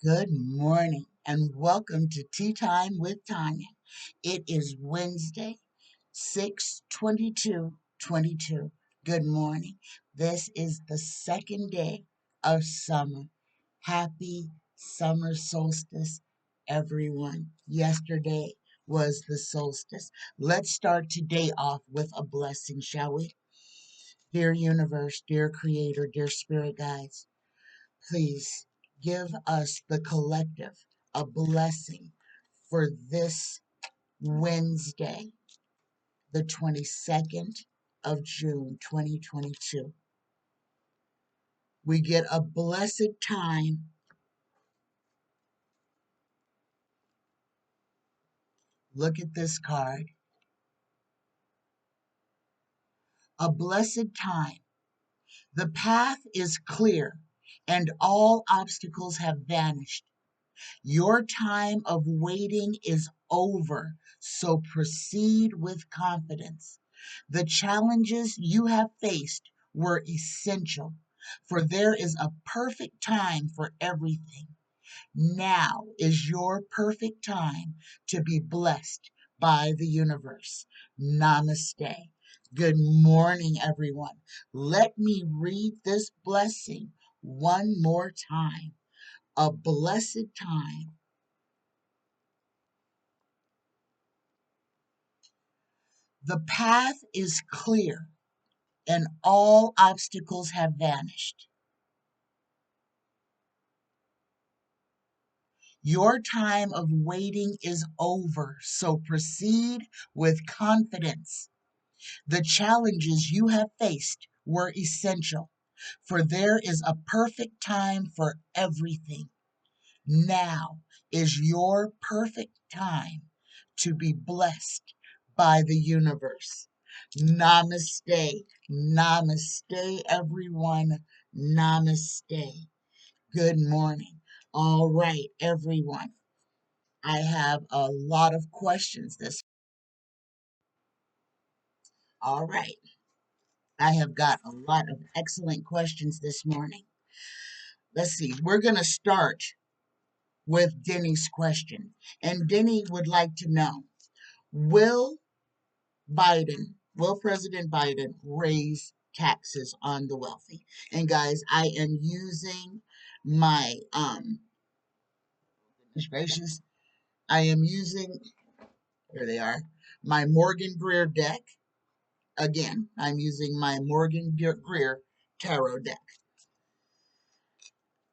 Good morning and welcome to Tea Time with Tanya. It is Wednesday, 6/22/22. Good morning. This is the second day of summer. Happy summer solstice, everyone. Yesterday was the solstice. Let's start today off with a blessing, shall we? Dear universe, dear creator, dear spirit guides, please give us, the collective, a blessing for this Wednesday, the 22nd of June, 2022. We get a blessed time. Look at this card. A blessed time. The path is clear and all obstacles have vanished. Your time of waiting is over, so proceed with confidence. The challenges you have faced were essential, for there is a perfect time for everything. Now is your perfect time to be blessed by the universe. Namaste. Good morning, everyone. Let me read this blessing one more time. A blessed time. The path is clear and all obstacles have vanished. Your time of waiting is over, so proceed with confidence. The challenges you have faced were essential, for there is a perfect time for everything. Now is your perfect time to be blessed by the universe. Namaste. Namaste, everyone. Namaste. Good morning. All right, everyone. I have a lot of questions this. All right. I have got a lot of excellent questions this morning. Let's see. We're going to start with Denny's question. And Denny would like to know, will President Biden raise taxes on the wealthy? And guys, I am using my goodness gracious, I am using, here they are, my Morgan Greer deck. Again, I'm using my Morgan Greer tarot deck.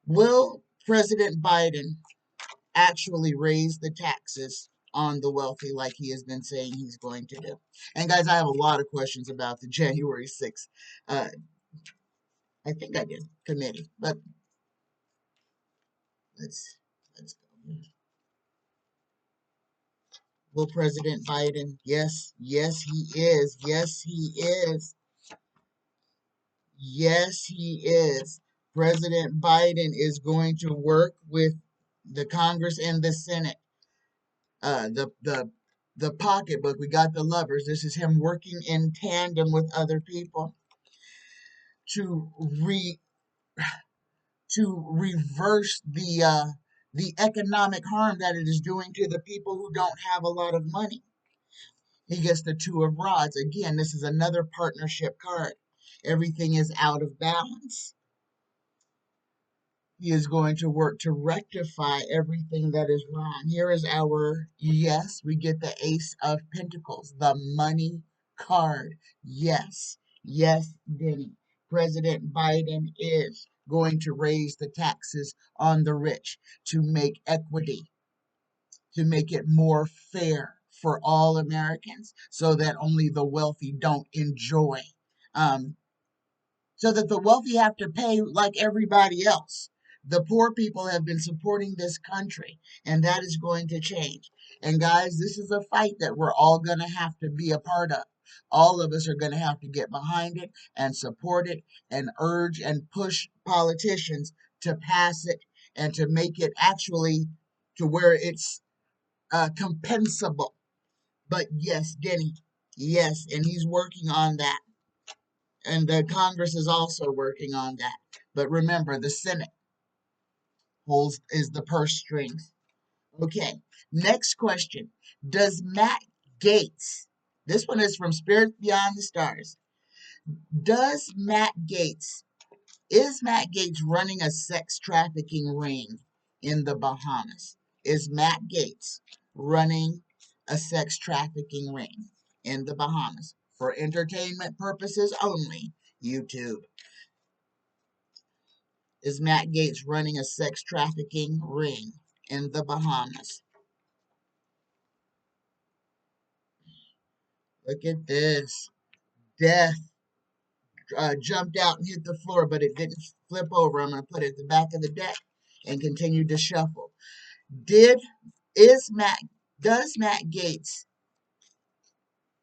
Will President Biden actually raise the taxes on the wealthy like he has been saying he's going to do? And guys, I have a lot of questions about the January 6th. I think I did committee, but let's go. Will President Biden? Yes, yes, he is. Yes, he is. Yes, he is. President Biden is going to work with the Congress and the Senate. The pocketbook. We got the lovers. This is him working in tandem with other people to re to reverse the economic harm that it is doing to the people who don't have a lot of money. He gets the two of rods. Again, this is another partnership card. Everything is out of balance. He is going to work to rectify everything that is wrong. Here is our, yes, we get the Ace of Pentacles, the money card. Yes, yes, Denny. President Biden is going to raise the taxes on the rich to make equity, to make it more fair for all Americans so that only the wealthy don't enjoy. Um, so that the wealthy have to pay like everybody else. The poor people have been supporting this country, and that is going to change. And guys, this is a fight that we're all going to have to be a part of. All of us are going to have to get behind it and support it and urge and push politicians to pass it and to make it actually to where it's compensable. But yes, Denny, yes, and he's working on that. And the Congress is also working on that. But remember, the Senate is the purse strings. Okay, next question. Does Matt Gates, this one is from Spirits Beyond the Stars, does Matt Gates, is Matt Gates running a sex trafficking ring in the Bahamas? Is Matt Gates running a sex trafficking ring in the Bahamas? For entertainment purposes only, YouTube. Is Matt Gates running a sex trafficking ring in the Bahamas? Look at this. Death jumped out and hit the floor, but it didn't flip over. I'm going to put it at the back of the deck and continue to shuffle. Did is Matt does Matt Gates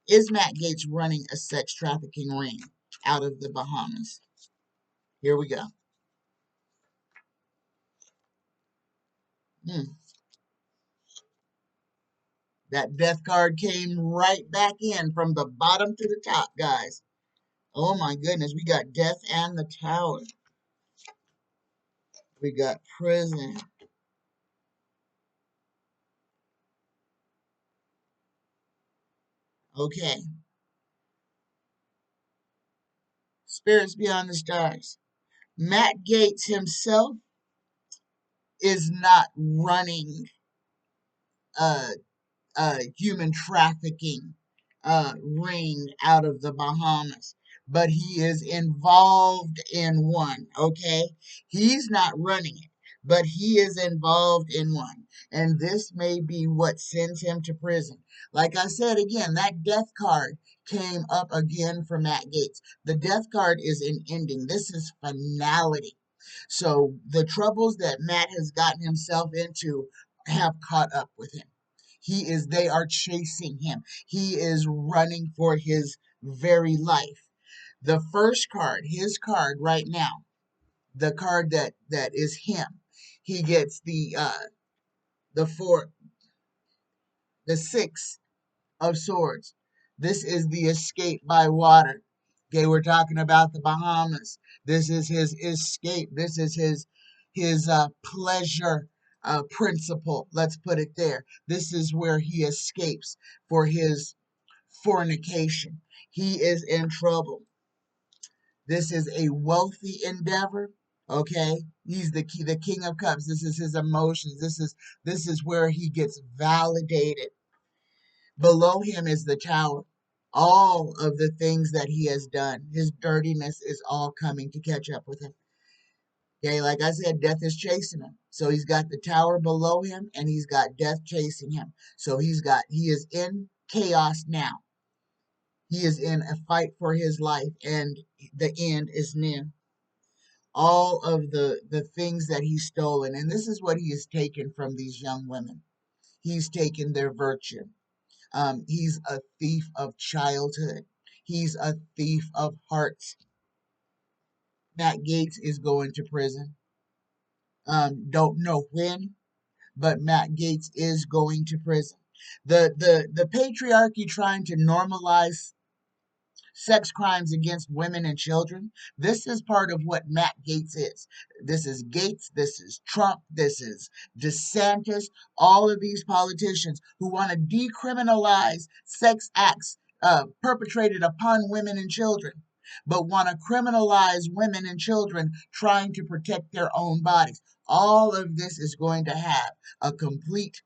is Matt Gates running a sex trafficking ring out of the Bahamas? Here we go. That death card came right back in from the bottom to the top, guys. Oh my goodness, we got death and the tower. We got prison. Okay. Spirits Beyond the Stars. Matt Gates himself is not running a, a human trafficking ring out of the Bahamas, but he is involved in one, okay? He's not running it, but he is involved in one. And this may be what sends him to prison. Like I said again, that death card came up again for Matt Gates. The death card is an ending. This is finality. So the troubles that Matt has gotten himself into have caught up with him. They are chasing him. He is running for his very life. The first card, his card right now, the card that is him, he gets the four, the six of swords. This is the escape by water. Okay, we're talking about the Bahamas. This is his escape. This is his pleasure principle. Let's put it there. This is where he escapes for his fornication. He is in trouble. This is a wealthy endeavor. Okay, he's the king of cups. This is his emotions. This is where he gets validated. Below him is the tower. All of the things that he has done, his dirtiness is all coming to catch up with him. Okay, like I said, death is chasing him. So he's got the tower below him and he's got death chasing him. So he is in chaos now. He is in a fight for his life and the end is near. All of the things that he's stolen, and this is what he has taken from these young women. He's taken their virtue. He's a thief of childhood. He's a thief of hearts. Matt Gates is going to prison. Don't know when, but Matt Gates is going to prison. The patriarchy trying to normalize sex crimes against women and children. This is part of what Matt Gates is. This is Gates, this is Trump, this is DeSantis, all of these politicians who want to decriminalize sex acts perpetrated upon women and children, but want to criminalize women and children trying to protect their own bodies. All of this is going to have a complete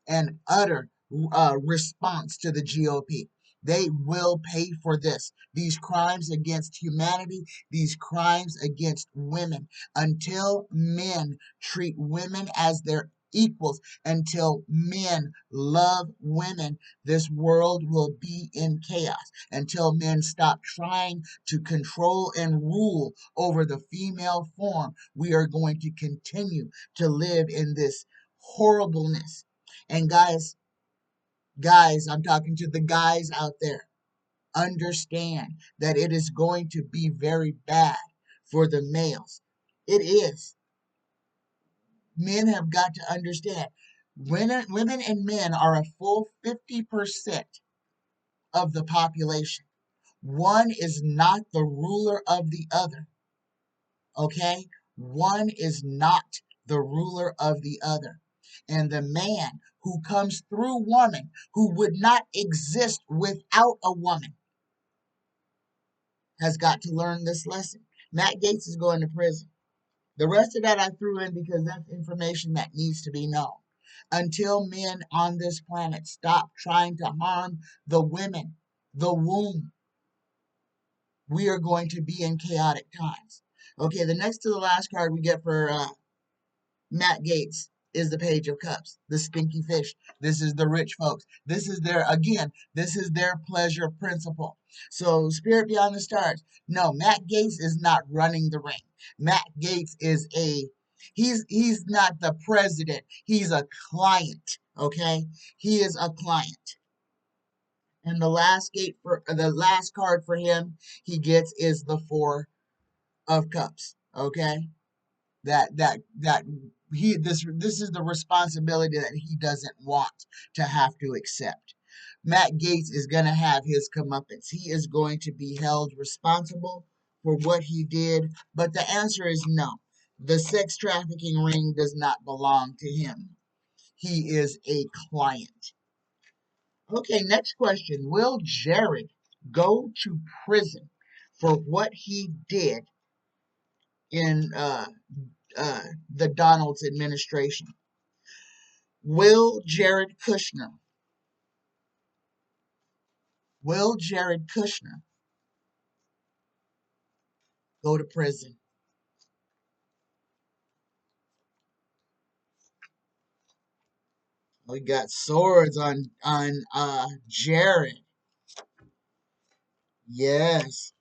and utter response to the GOP. They will pay for this. These crimes against humanity, these crimes against women. Until men treat women as their equals, until men love women, this world will be in chaos. Until men stop trying to control and rule over the female form, we are going to continue to live in this horribleness. And guys, I'm talking to the guys out there. Understand that it is going to be very bad for the males. It is. Men have got to understand. Women and men are a full 50% of the population. One is not the ruler of the other. Okay? One is not the ruler of the other. And the man who comes through woman, who would not exist without a woman, has got to learn this lesson. Matt Gaetz is going to prison. The rest of that I threw in because that's information that needs to be known. Until men on this planet stop trying to harm the women, the womb, we are going to be in chaotic times. Okay, the next to the last card we get for Matt Gaetz is the Page of Cups, the stinky fish. This is the rich folks. This is their, again, this is their pleasure principle. So, Spirit Beyond the Stars. No, Matt Gaetz is not running the ring. Matt Gaetz is he's not the president. He's a client, okay? He is a client. And the last card for him he gets is the Four of Cups, okay? That this is the responsibility that he doesn't want to have to accept. Matt Gaetz is going to have his comeuppance. He is going to be held responsible for what he did, but the answer is no. The sex trafficking ring does not belong to him. He is a client. Okay, next question. Will Jared go to prison for what he did in the Donald's administration? Will Jared Kushner go to prison? We got swords on Jared. Yes.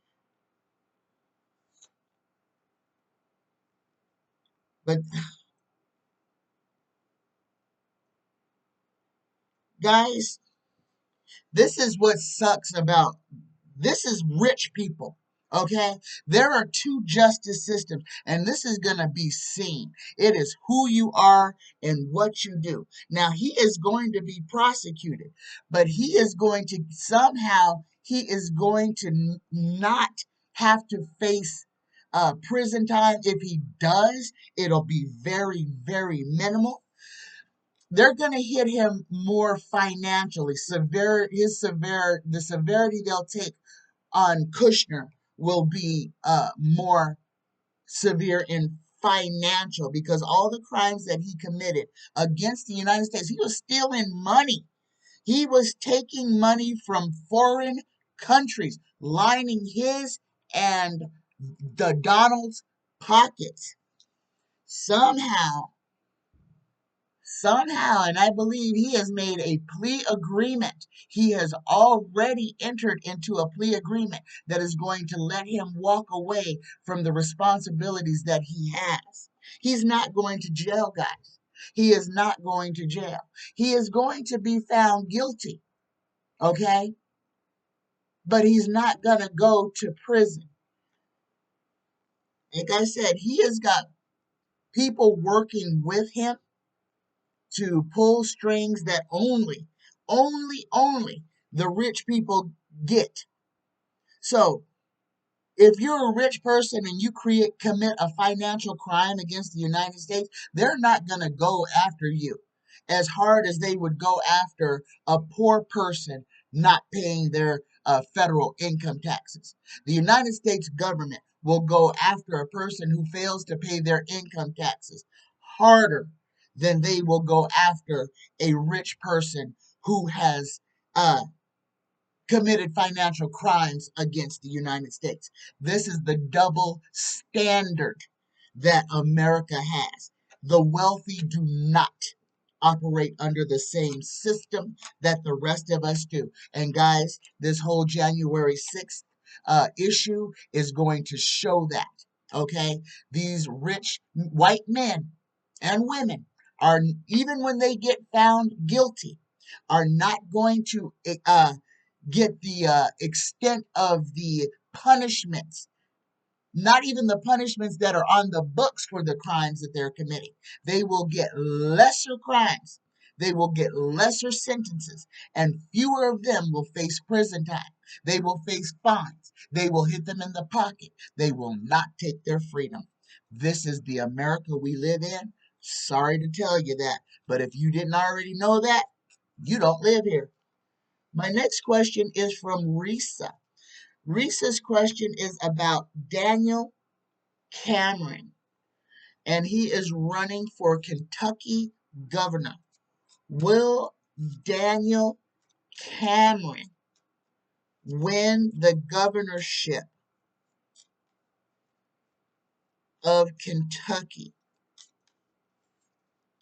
But guys, this is what sucks about this is rich people. Okay? There are two justice systems, and this is going to be seen. It is who you are and what you do. Now, he is going to be prosecuted, but he is going to not have to face prison time. If he does, it'll be very, very minimal. They're going to hit him more financially. The severity they'll take on Kushner will be more severe in financial, because all the crimes that he committed against the United States, he was stealing money. He was taking money from foreign countries, lining his and the Donald's pockets. Somehow, and I believe he has made a plea agreement. He has already entered into a plea agreement that is going to let him walk away from the responsibilities that he has. He's not going to jail, guys. He is not going to jail. He is going to be found guilty, okay? But he's not going to go to prison. Like I said, he has got people working with him to pull strings that only the rich people get. So, if you're a rich person and you commit a financial crime against the United States, they're not going to go after you as hard as they would go after a poor person not paying their federal income taxes. The United States government will go after a person who fails to pay their income taxes harder than they will go after a rich person who has committed financial crimes against the United States. This is the double standard that America has. The wealthy do not operate under the same system that the rest of us do. And guys, this whole January 6th issue is going to show that. Okay? These rich white men and women are, even when they get found guilty, are not going to get the extent of the punishments, not even the punishments that are on the books for the crimes that they're committing. They will get lesser crimes. They will get lesser sentences, and fewer of them will face prison time. They will face fines. They will hit them in the pocket. They will not take their freedom. This is the America we live in. Sorry to tell you that, but if you didn't already know that, you don't live here. My next question is from Reesa. Reesa's question is about Daniel Cameron, and he is running for Kentucky governor. Will Daniel Cameron win the governorship of Kentucky?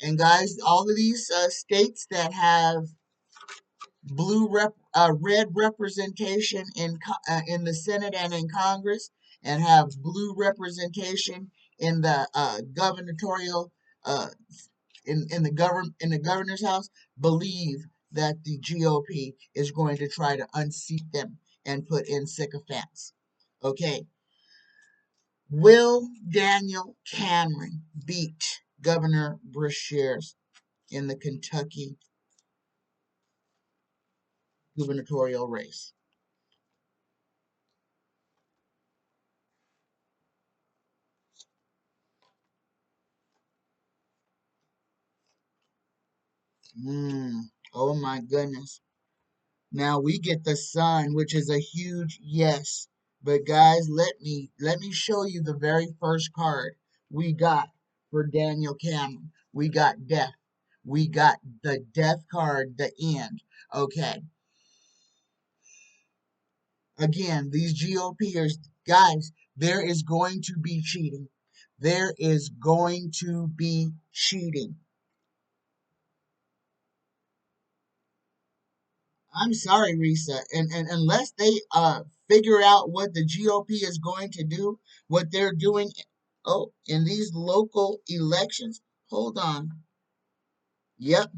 And guys, all of these states that have red representation in the Senate and in Congress, and have blue representation in the gubernatorial uh, in the governor's house, believe that the GOP is going to try to unseat them and put in sycophants. Okay, will Daniel Cameron beat Governor Brishears in the Kentucky gubernatorial race? Oh my goodness. Now we get the sun, which is a huge yes. But guys, let me show you the very first card we got for Daniel Cameron. We got death. We got the death card, the end. Okay. Again, these GOPers, guys, there is going to be cheating. There is going to be cheating. I'm sorry, Reesa, and unless they figure out what the GOP is going to do, what they're doing, oh, in these local elections. Hold on. Yep,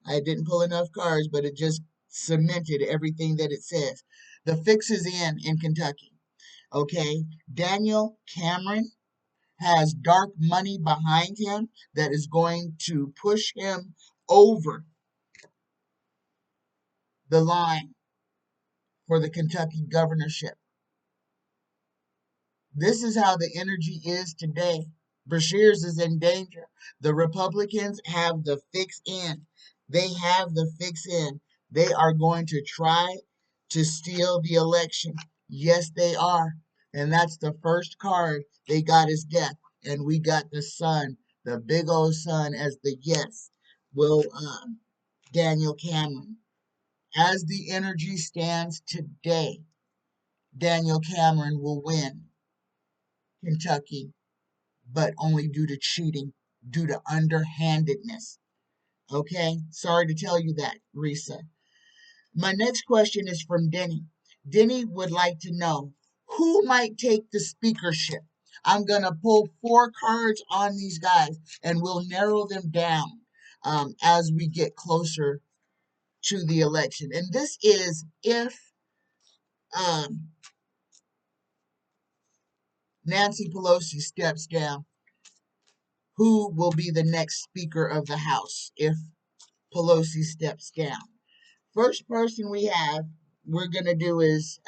I didn't pull enough cards, but it just cemented everything that it says. The fix is in Kentucky. Okay, Daniel Cameron has dark money behind him that is going to push him over the line for the Kentucky governorship. This is how the energy is today. Brishears is in danger. The Republicans have the fix in. They have the fix in. They are going to try to steal the election. Yes, they are. And that's the first card they got is death. And we got the sun, the big old sun as the yes. Will Daniel Cameron. As the energy stands today, Daniel Cameron will win Kentucky, but only due to cheating, due to underhandedness. Okay? Sorry to tell you that, Reesa. My next question is from Denny. Denny would like to know who might take the speakership. I'm going to pull 4 cards on these guys and we'll narrow them down as we get closer to the election. And this is if um, Nancy Pelosi steps down, who will be the next Speaker of the House if Pelosi steps down? First person we're going to do is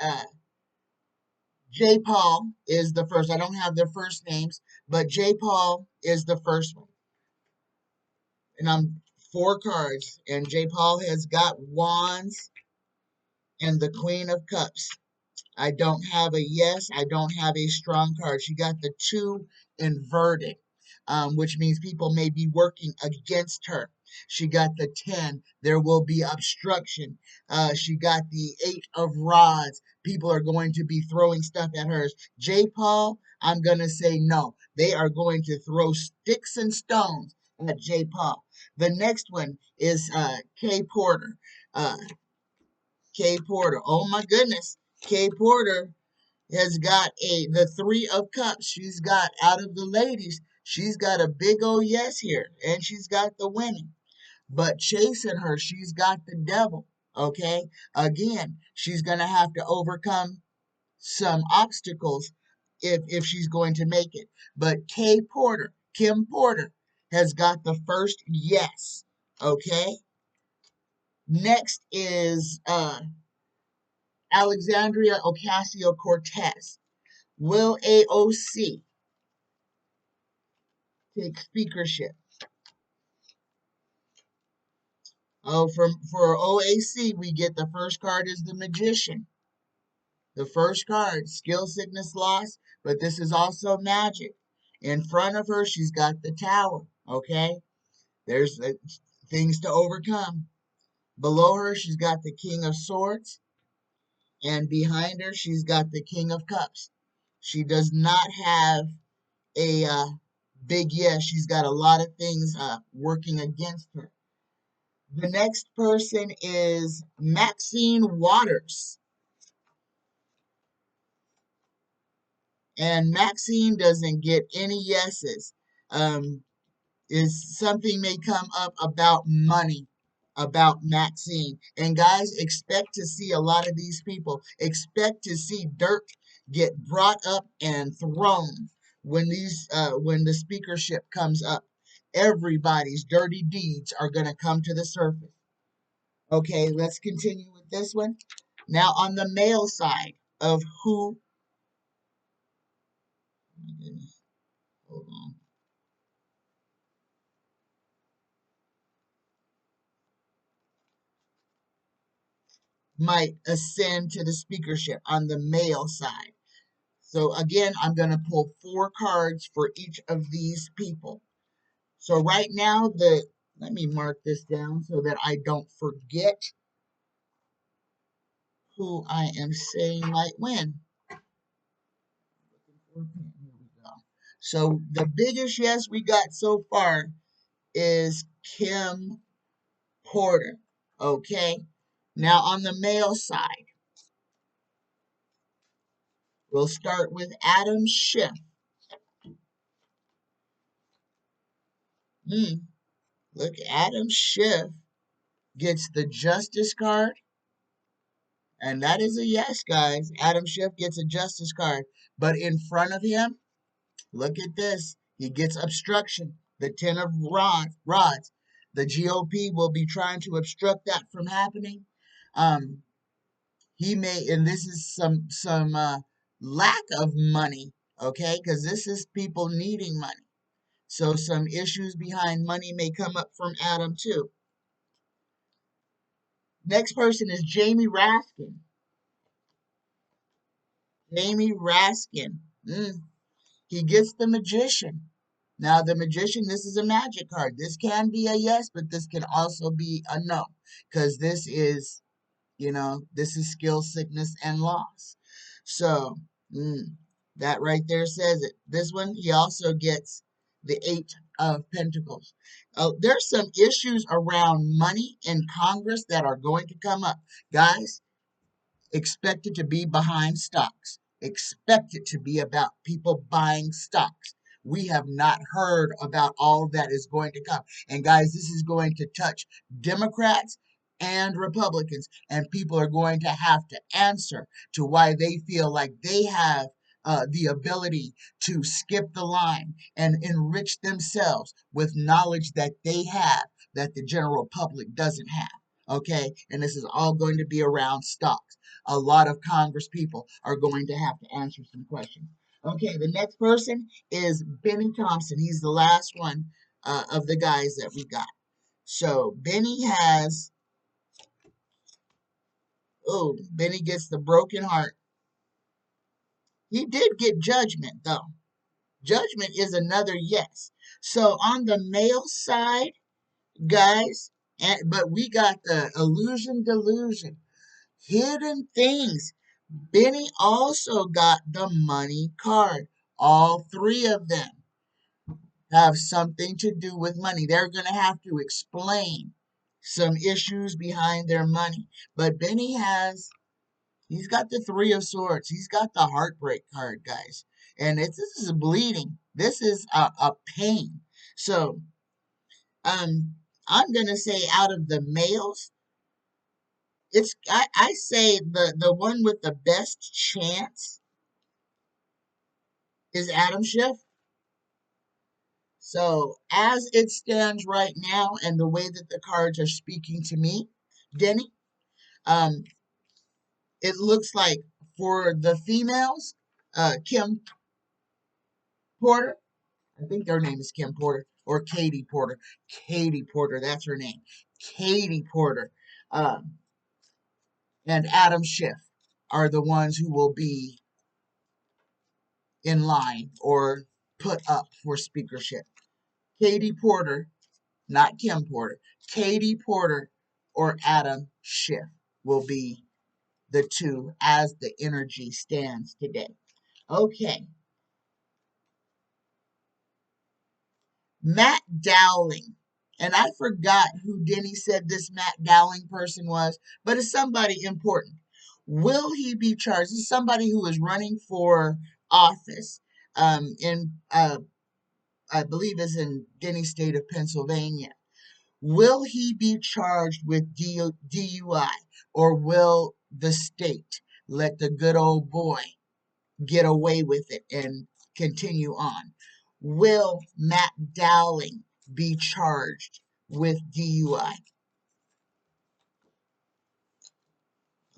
J. Paul is the first. I don't have their first names, but J. Paul is the first one. And I'm 4 cards, and J. Paul has got Wands and the Queen of Cups. I don't have a yes. I don't have a strong card. She got the 2 inverted, which means people may be working against her. She got the 10. There will be obstruction. She got the 8 of rods. People are going to be throwing stuff at hers. J. Paul, I'm going to say no. They are going to throw sticks and stones at J. Paul. The next one is K. Porter. Uh, K. Porter. Oh my goodness. K. Porter has got the 3 of cups. She's got out of the ladies, she's got a big old yes here, and she's got the winning. But chasing her, she's got the devil. Okay, again, she's gonna have to overcome some obstacles if she's going to make it. But Kim Porter, has got the first yes. Okay. Next is Alexandria Ocasio Cortez. Will AOC take speakership? Oh, for OAC, we get the first card is the Magician. The first card, skill, sickness, loss, but this is also magic. In front of her, she's got the Tower, okay? There's things to overcome. Below her, she's got the King of Swords, and behind her, she's got the King of Cups. She does not have a big yes. She's got a lot of things working against her. The next person is Maxine Waters. And Maxine doesn't get any yeses. Is something may come up about money, about Maxine. And guys, expect to see a lot of these people. Expect to see dirt get brought up and thrown when when the speakership comes up. Everybody's dirty deeds are going to come to the surface. Okay, let's continue with this one. Now, on the male side of who, oh my goodness, hold on. Might ascend to the speakership on the male side. So again, I'm going to pull 4 cards for each of these people. So right now, let me mark this down so that I don't forget who I am saying might win. Here we go. So the biggest yes we got so far is Kim Porter. Okay. Now on the male side, we'll start with Adam Schiff. Look, Adam Schiff gets the Justice card, and that is a yes, guys. Adam Schiff gets a Justice card, but in front of him, look at this. He gets obstruction, the 10 of rods. The GOP will be trying to obstruct that from happening. Um, he may, and this is some lack of money, okay? Because this is people needing money. So some issues behind money may come up from Adam too. Next person is Jamie Rafkin. Jamie Raskin. He gets the Magician. Now, the Magician, this is a magic card. This can be a yes, but this can also be a no. Because this is, this is skill, sickness, and loss. So, that right there says it. This one, he also gets the 8 of Pentacles. There's some issues around money in Congress that are going to come up. Guys, expect it to be behind stocks. Expect it to be about people buying stocks. We have not heard about all that is going to come. And guys, this is going to touch Democrats and Republicans. And people are going to have to answer to why they feel like they have the ability to skip the line and enrich themselves with knowledge that they have that the general public doesn't have. Okay, and this is all going to be around stocks. A lot of Congress people are going to have to answer some questions. Okay, the next person is Benny Thompson. He's the last one of the guys that we got. So Benny has, Benny gets the broken heart. He did get judgment though. Judgment is another yes. So on the male side, guys, but we got the illusion delusion, hidden things. Benny also got the money card. All 3 of them have something to do with money. They're going to have to explain some issues behind their money. But Benny he's got the 3 of Swords. He's got the heartbreak card, guys. And this is bleeding. This is a pain. So, I'm going to say out of the males, I say the one with the best chance is Adam Schiff. So as it stands right now and the way that the cards are speaking to me, Denny, um, it looks like for the females, Kim Porter, I think their name is Kim Porter. or Katie Porter. Katie Porter, that's her name. Katie Porter and Adam Schiff are the ones who will be in line or put up for speakership. Katie Porter, not Kim Porter, Katie Porter or Adam Schiff will be the two as the energy stands today. Okay. Matt Dowling. And I forgot who Denny said this Matt Dowling person was, but it's somebody important. Will he be charged? This is somebody who is running for office in, I believe, is in Denny's state of Pennsylvania. Will he be charged with DUI, or will the state let the good old boy get away with it and continue on? Will Matt Dowling be charged with DUI?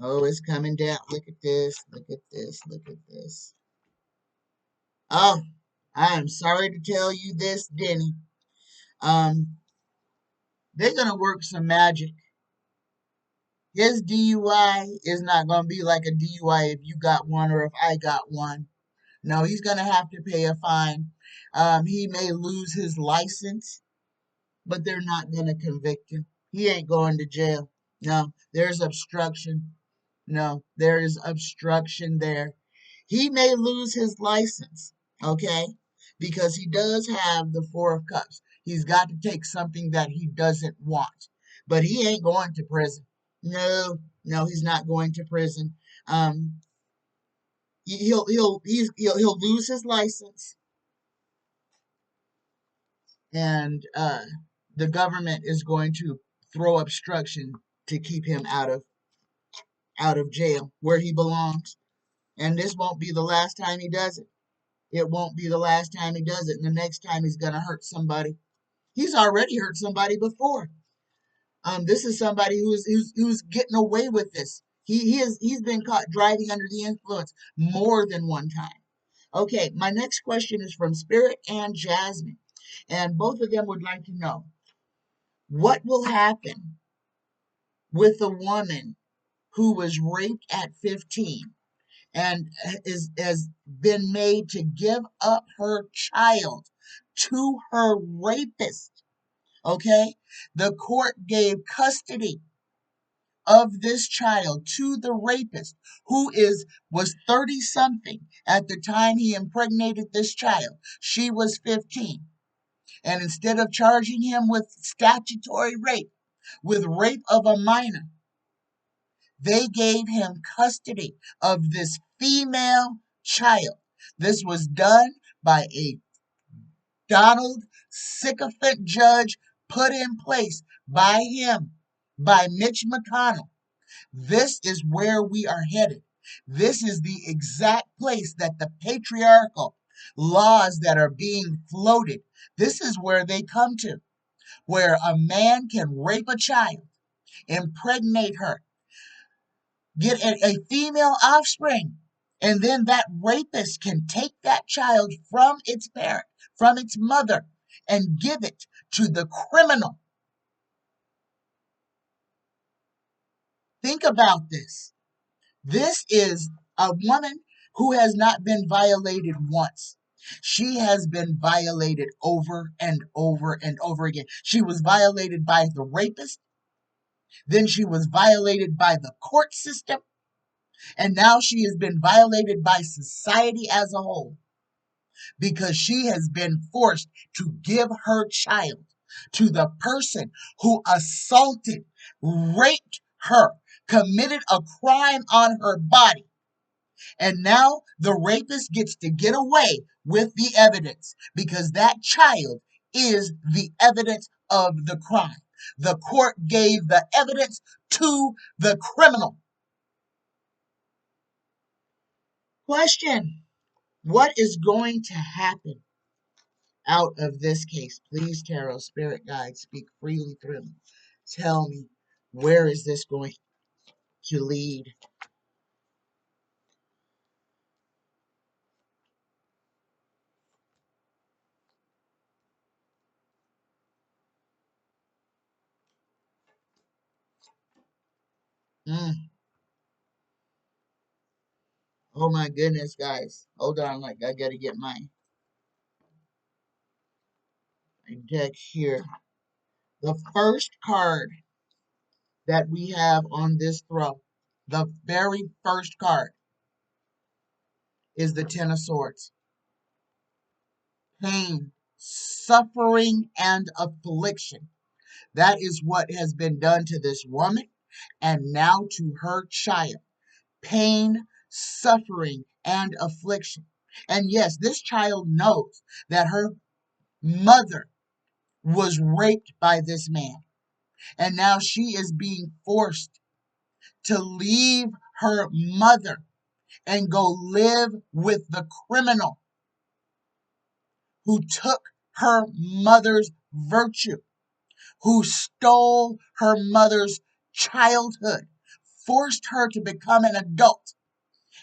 Oh, it's coming down. Look at this. Look at this. Look at this. Oh, I am sorry to tell you this, Denny. Um, they're gonna work some magic. His DUI is not gonna be like a DUI if you got one or if I got one. No, he's gonna have to pay a fine. He may lose his license, but they're not going to convict him. He ain't going to jail. No, there's obstruction. No, there is obstruction there. He may lose his license, okay? Because he does have the Four of Cups. He's got to take something that he doesn't want. But he ain't going to prison. No, no, he's not going to prison. Um, he'll lose his license, and the government is going to throw obstruction to keep him out of jail where he belongs. And this won't be the last time he does it. It won't be the last time he does it. And the next time he's going to hurt somebody. He's already hurt somebody before. This is somebody who's getting away with this. He's been caught driving under the influence more than one time. Okay, my next question is from Spirit and Jasmine, and both of them would like to know what will happen with a woman who was raped at 15 and has been made to give up her child to her rapist. Okay? The court gave custody of this child to the rapist, who was 30 something at the time he impregnated this child. She was 15. And instead of charging him with statutory rape, with rape of a minor, they gave him custody of this female child. This was done by a Donald sycophant judge put in place by him, by Mitch McConnell. This is where we are headed. This is the exact place that the patriarchal laws that are being floated, this is where they come to, where a man can rape a child, impregnate her, get a female offspring, and then that rapist can take that child from its parent, from its mother, and give it to the criminal. Think about this. This is a woman who has not been violated once. She has been violated over and over and over again. She was violated by the rapist, then she was violated by the court system, and now she has been violated by society as a whole because she has been forced to give her child to the person who assaulted, raped her, committed a crime on her body. And now the rapist gets to get away with the evidence because that child is the evidence of the crime. The court gave the evidence to the criminal. Question: what is going to happen out of this case? Please, Tarot, Spirit Guide, speak freely through me. Tell me, where is this going to lead? Mm. Oh my goodness, guys. Hold on, like I gotta get my deck here. The first card that we have on this throw, the very first card, is the Ten of Swords. Pain, suffering, and affliction. That is what has been done to this woman and now to her child. Pain, suffering, and affliction. And yes, this child knows that her mother was raped by this man. And now she is being forced to leave her mother and go live with the criminal who took her mother's virtue, who stole her mother's childhood, forced her to become an adult,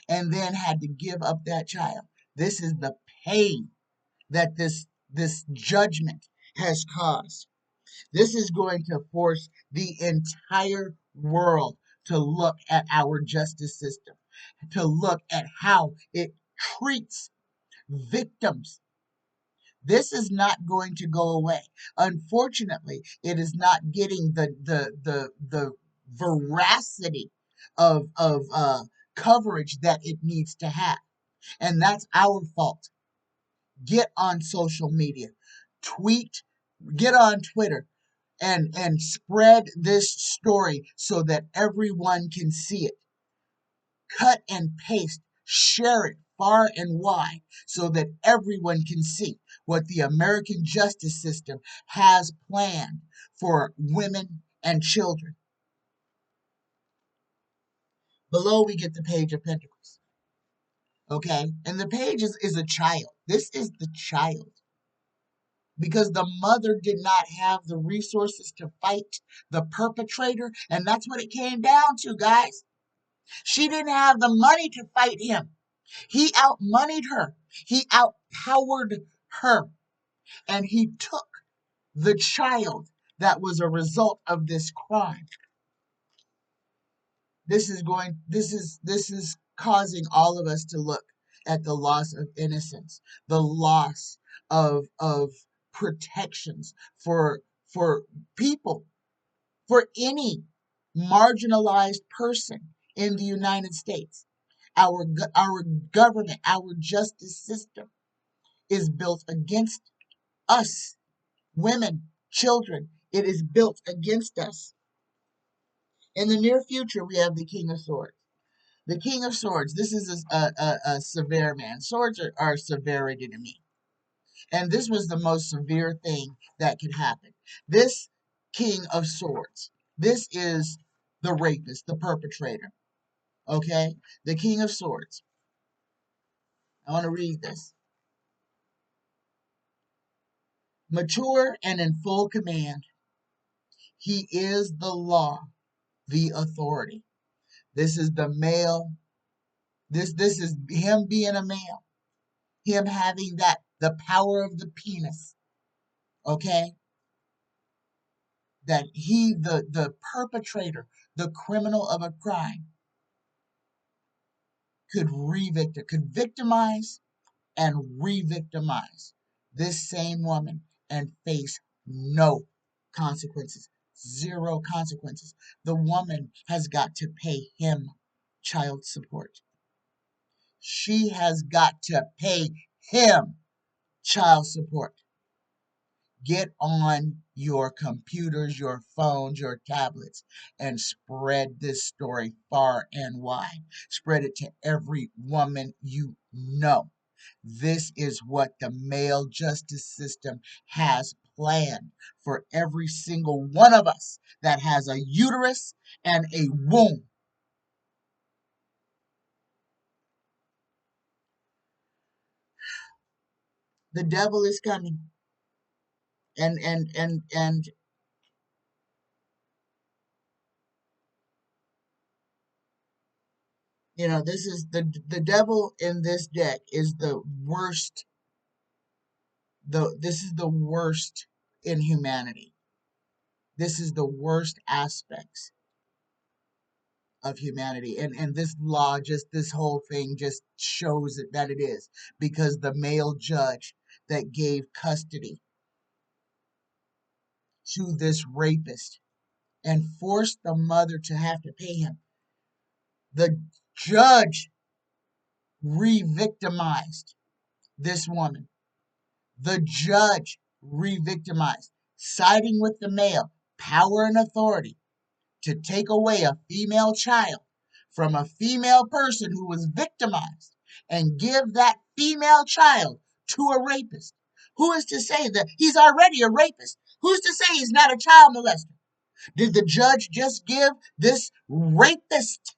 and then had to give up that child. This is the pain that this judgment has caused. This is going to force the entire world to look at our justice system, to look at how it treats victims. This is not going to go away. Unfortunately, it is not getting the veracity of coverage that it needs to have. And that's our fault. Get on social media, tweet, get on Twitter, and spread this story so that everyone can see it. Cut and paste, share it far and wide so that everyone can see what the American justice system has planned for women and children. Below, we get the Page of Pentacles. Okay? And the page is a child. This is the child. Because the mother did not have the resources to fight the perpetrator. And that's what it came down to, guys. She didn't have the money to fight him. He outmoneyed her. He outpowered her. And he took the child that was a result of this crime. This is causing all of us to look at the loss of innocence, the loss of protections for people, for any marginalized person in the United States. Our government, our justice system is built against us, women, children. It is built against us. In the near future, we have the King of Swords. The King of Swords, this is a severe man. Swords are severity to me. And this was the most severe thing that could happen. This King of Swords, this is the rapist, the perpetrator. Okay? The King of Swords. I want to read this. Mature and in full command, he is the law, the authority. This is the male. This is him being a male. Him having that the power of the penis. Okay? That he, the perpetrator, the criminal of a crime, could victimize and re-victimize this same woman and face no consequences, zero consequences. The woman has got to pay him child support. She has got to pay him child support. Get on your computers, your phones, your tablets, and spread this story far and wide. Spread it to every woman you know. This is what the male justice system has planned for every single one of us that has a uterus and a womb. The devil is coming. And this is the devil in this deck is the worst. This is the worst in humanity. This is the worst aspects of humanity. And this law, just this whole thing just shows it that it is, because the male judge that gave custody to this rapist and forced the mother to have to pay him, the judge re-victimized this woman. The judge re-victimized, siding with the male, power and authority to take away a female child from a female person who was victimized and give that female child to a rapist. Who is to say that he's already a rapist? Who's to say he's not a child molester? Did the judge just give this rapist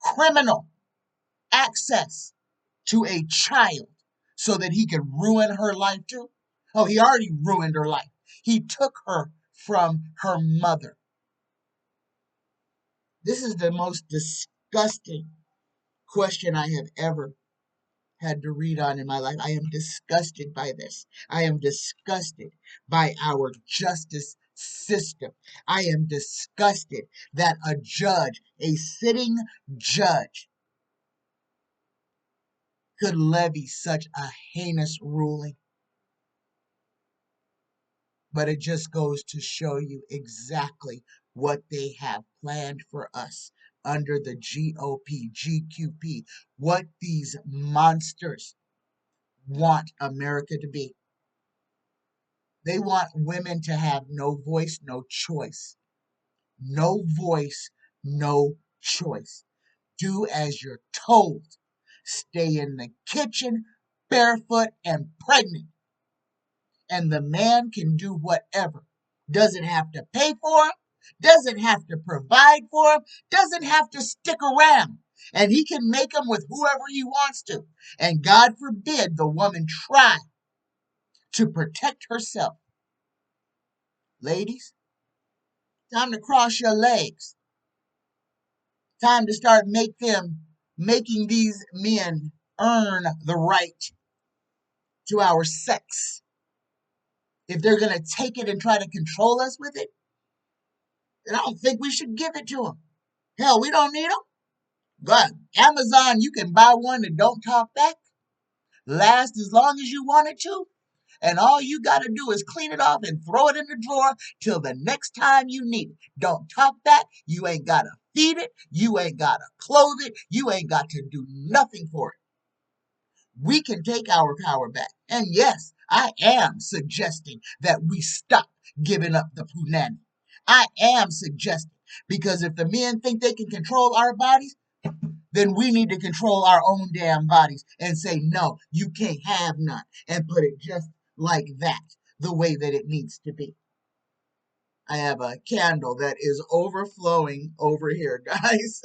criminal access to a child so that he could ruin her life too? Oh, he already ruined her life. He took her from her mother. This is the most disgusting question I have ever had to read on in my life. I am disgusted by this. I am disgusted by our justice system. I am disgusted that a judge, a sitting judge, could levy such a heinous ruling. But it just goes to show you exactly what they have planned for us under the GOP, GQP, what these monsters want America to be. They want women to have no voice, no choice. No voice, no choice. Do as you're told. Stay in the kitchen, barefoot and pregnant. And the man can do whatever. Doesn't have to pay for him, doesn't have to provide for him, doesn't have to stick around. And he can make them with whoever he wants to. And God forbid the woman try to protect herself. Ladies, time to cross your legs. Time to start making these men earn the right to our sex. If they're going to take it and try to control us with it, then I don't think we should give it to them. Hell, we don't need them. God, Amazon, you can buy one that don't talk back, last as long as you want it to, and all you got to do is clean it off and throw it in the drawer till the next time you need it. Don't talk back. You ain't got to feed it. You ain't got to clothe it. You ain't got to do nothing for it. We can take our power back. And yes, I am suggesting that we stop giving up the punani. I am suggesting, because if the men think they can control our bodies, then we need to control our own damn bodies and say, no, you can't have none, and put it just like that, the way that it needs to be. I have a candle that is overflowing over here, guys,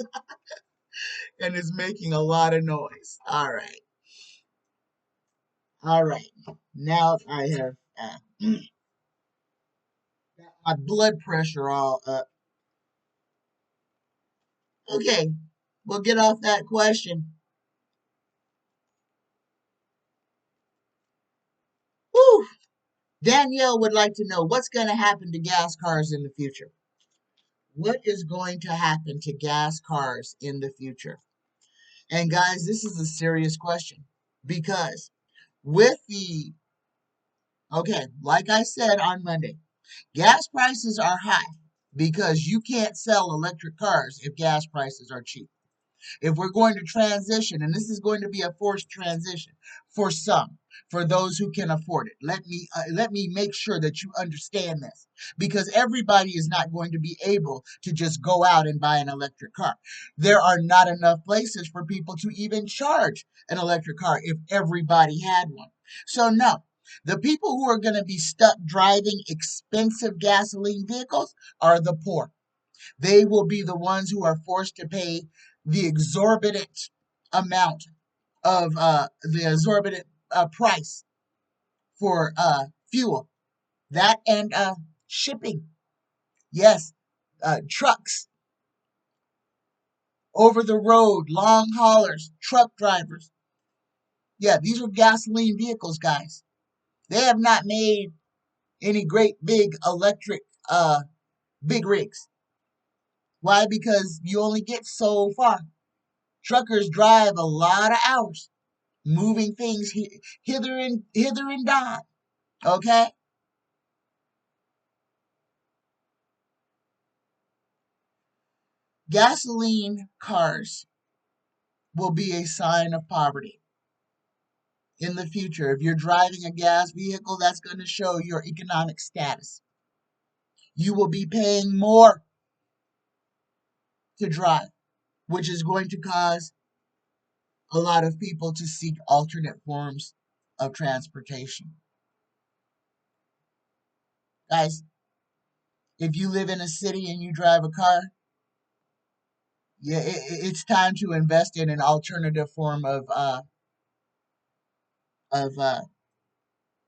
and is making a lot of noise. All right. All right. Now I have got my blood pressure all up. Okay, we'll get off that question. Whew. Danielle would like to know what's going to happen to gas cars in the future. What is going to happen to gas cars in the future? And guys, this is a serious question, because with like I said on Monday, gas prices are high because you can't sell electric cars if gas prices are cheap. If we're going to transition, and this is going to be a forced transition for some, for those who can afford it, let me make sure that you understand this, because everybody is not going to be able to just go out and buy an electric car. There are not enough places for people to even charge an electric car if everybody had one. So no, the people who are going to be stuck driving expensive gasoline vehicles are the poor. They will be the ones who are forced to pay the exorbitant amount of the exorbitant price for fuel. That and shipping. Yes, trucks, over the road, long haulers, truck drivers. Yeah, these are gasoline vehicles, guys. They have not made any great big electric big rigs. Why? Because you only get so far. Truckers drive a lot of hours moving things hither and don. Okay? Gasoline cars will be a sign of poverty in the future. If you're driving a gas vehicle, that's going to show your economic status. You will be paying more to drive, which is going to cause a lot of people to seek alternate forms of transportation. Guys, if you live in a city and you drive a car, yeah, it's time to invest in an alternative form of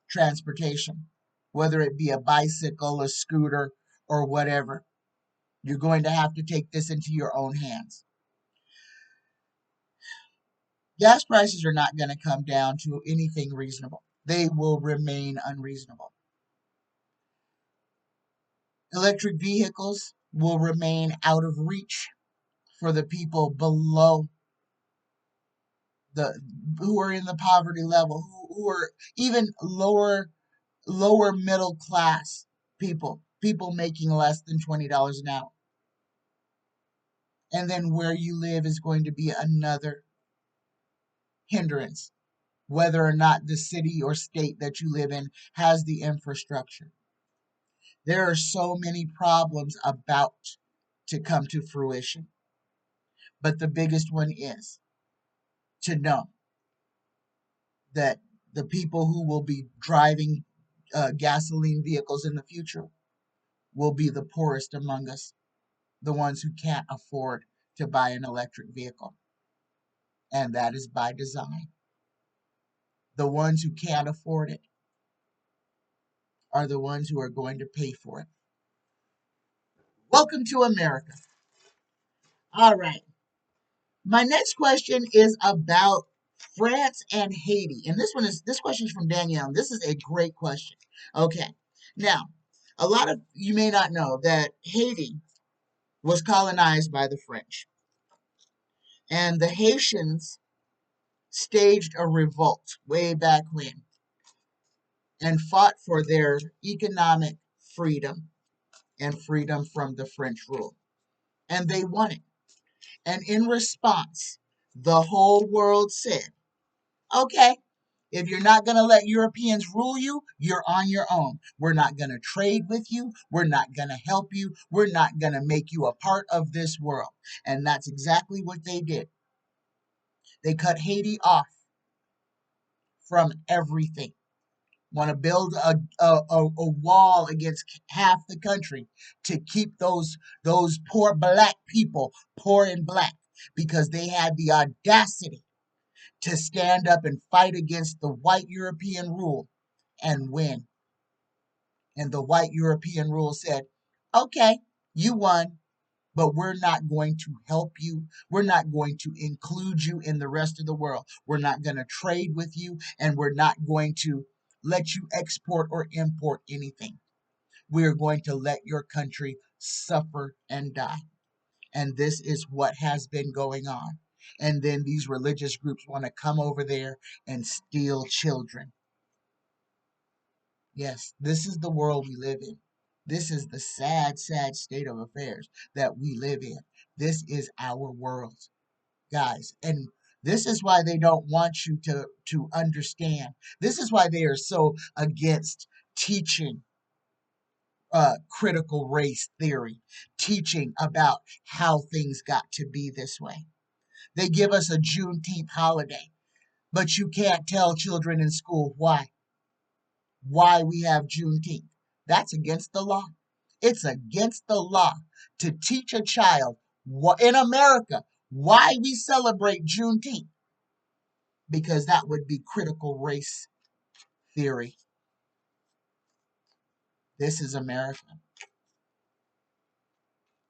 transportation, whether it be a bicycle, a scooter, or whatever. You're going to have to take this into your own hands. Gas prices are not going to come down to anything reasonable. They will remain unreasonable. Electric vehicles will remain out of reach for the people below the who are in the poverty level, who are even lower middle class people making less than $20 an hour. And then where you live is going to be another hindrance, whether or not the city or state that you live in has the infrastructure. There are so many problems about to come to fruition. But the biggest one is to know that the people who will be driving gasoline vehicles in the future will be the poorest among us, the ones who can't afford to buy an electric vehicle. And that is by design. The ones who can't afford it are the ones who are going to pay for it. Welcome to America. All right. My next question is about France and Haiti. And this question is from Danielle. This is a great question. Okay. Now, a lot of you may not know that Haiti was colonized by the French. And the Haitians staged a revolt way back when and fought for their economic freedom and freedom from the French rule. And they won it. And in response, the whole world said, okay, if you're not going to let Europeans rule you, you're on your own. We're not going to trade with you. We're not going to help you. We're not going to make you a part of this world. And that's exactly what they did. They cut Haiti off from everything. Want to build a wall against half the country to keep those poor black people poor and black because they had the audacity to stand up and fight against the white European rule and win. And the white European rule said, okay, you won, but we're not going to help you. We're not going to include you in the rest of the world. We're not going to trade with you, and we're not going to let you export or import anything. We're going to let your country suffer and die. And this is what has been going on. And then these religious groups want to come over there and steal children. Yes, this is the world we live in. This is the sad, sad state of affairs that we live in. This is our world, guys. And this is why they don't want you to understand. This is why they are so against teaching critical race theory, teaching about how things got to be this way. They give us a Juneteenth holiday, but you can't tell children in school why we have Juneteenth. That's against the law. It's against the law to teach a child in America why we celebrate Juneteenth, because that would be critical race theory. This is America.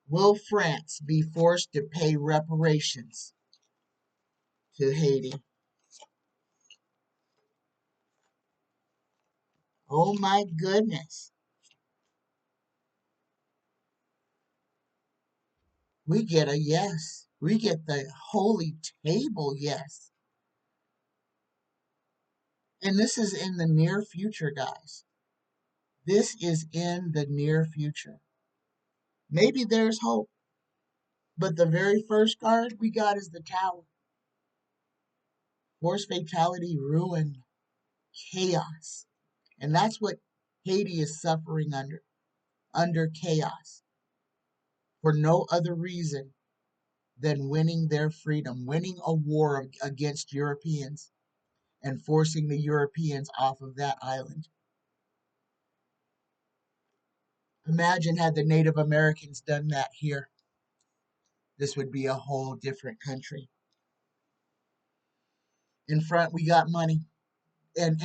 Will France be forced to pay reparations to Haiti? Oh my goodness. We get a yes. We get the holy table yes. And this is in the near future, guys. This is in the near future. Maybe there's hope, but the very first card we got is the Tower. Force fatality, ruin, chaos. And that's what Haiti is suffering under chaos, for no other reason than winning their freedom, winning a war against Europeans and forcing the Europeans off of that island. Imagine had the Native Americans done that here. This would be a whole different country. In front, we got money. And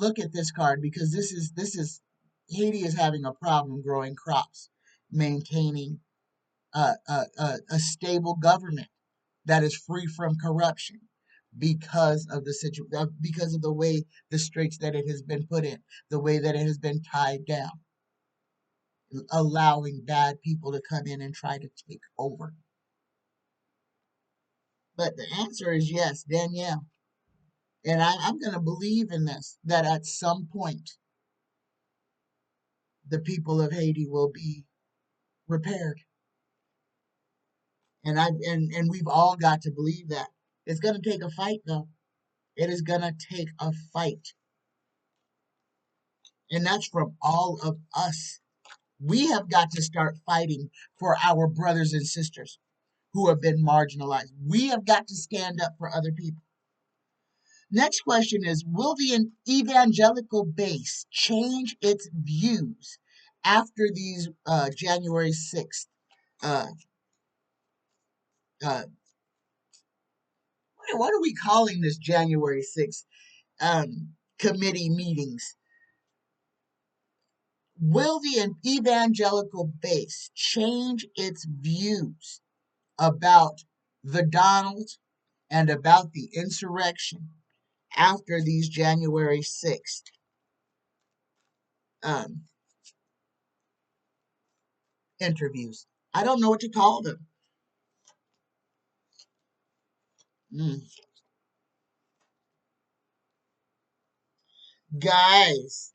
look at this card, because this is Haiti is having a problem growing crops, maintaining a stable government that is free from corruption because of because of the way the straits that it has been put in, the way that it has been tied down, allowing bad people to come in and try to take over. But the answer is yes, Danielle. And I'm going to believe in this, that at some point the people of Haiti will be repaired. And we've all got to believe that. It's going to take a fight, though. It is going to take a fight. And that's from all of us. We have got to start fighting for our brothers and sisters who have been marginalized. We have got to stand up for other people. Next question is, will the evangelical base change its views after these January 6th uh, uh, what are we calling this January 6th committee meetings? Will the evangelical base change its views about the Donald and about the insurrection after these January 6th um, interviews? I don't know what to call them. Mm. Guys,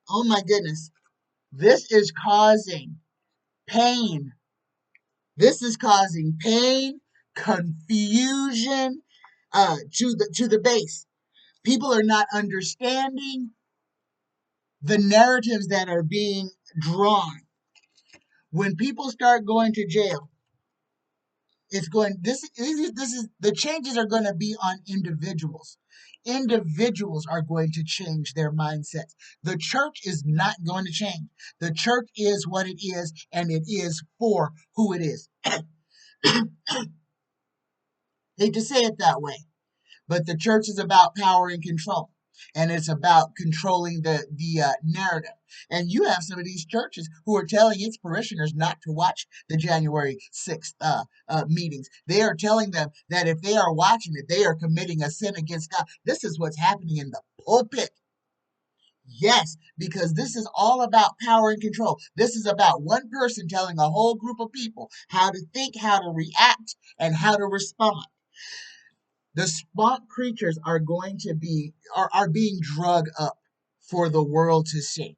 oh my goodness, this is causing pain. This is causing pain, confusion to the base. People are not understanding the narratives that are being drawn. When people start going to jail, it's going. This is the changes are going to be on individuals. Individuals are going to change their mindsets. The church is not going to change. The church is what it is, and it is for who it is. Hate to say it that way, but the church is about power and control, and it's about controlling the narrative. And you have some of these churches who are telling its parishioners not to watch the January 6th meetings. They are telling them that if they are watching it, they are committing a sin against God. This is what's happening in the pulpit. Yes, because this is all about power and control. This is about one person telling a whole group of people how to think, how to react, and how to respond. The swamp creatures are going to be are being drug up for the world to see.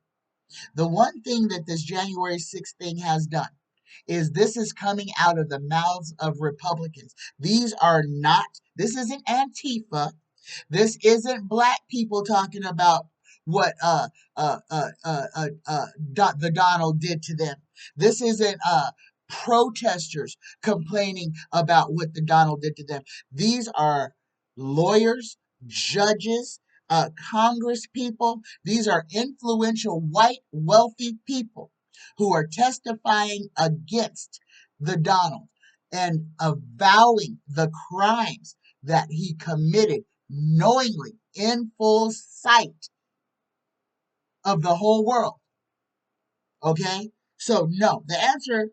The one thing that this January 6th thing has done is this is coming out of the mouths of Republicans. This isn't Antifa. This isn't black people talking about what the Donald did to them. This isn't protesters complaining about what the Donald did to them. These are lawyers, judges, Congress people. These are influential white wealthy people who are testifying against the Donald and avowing the crimes that he committed knowingly in full sight of the whole world. Okay? So no, the answer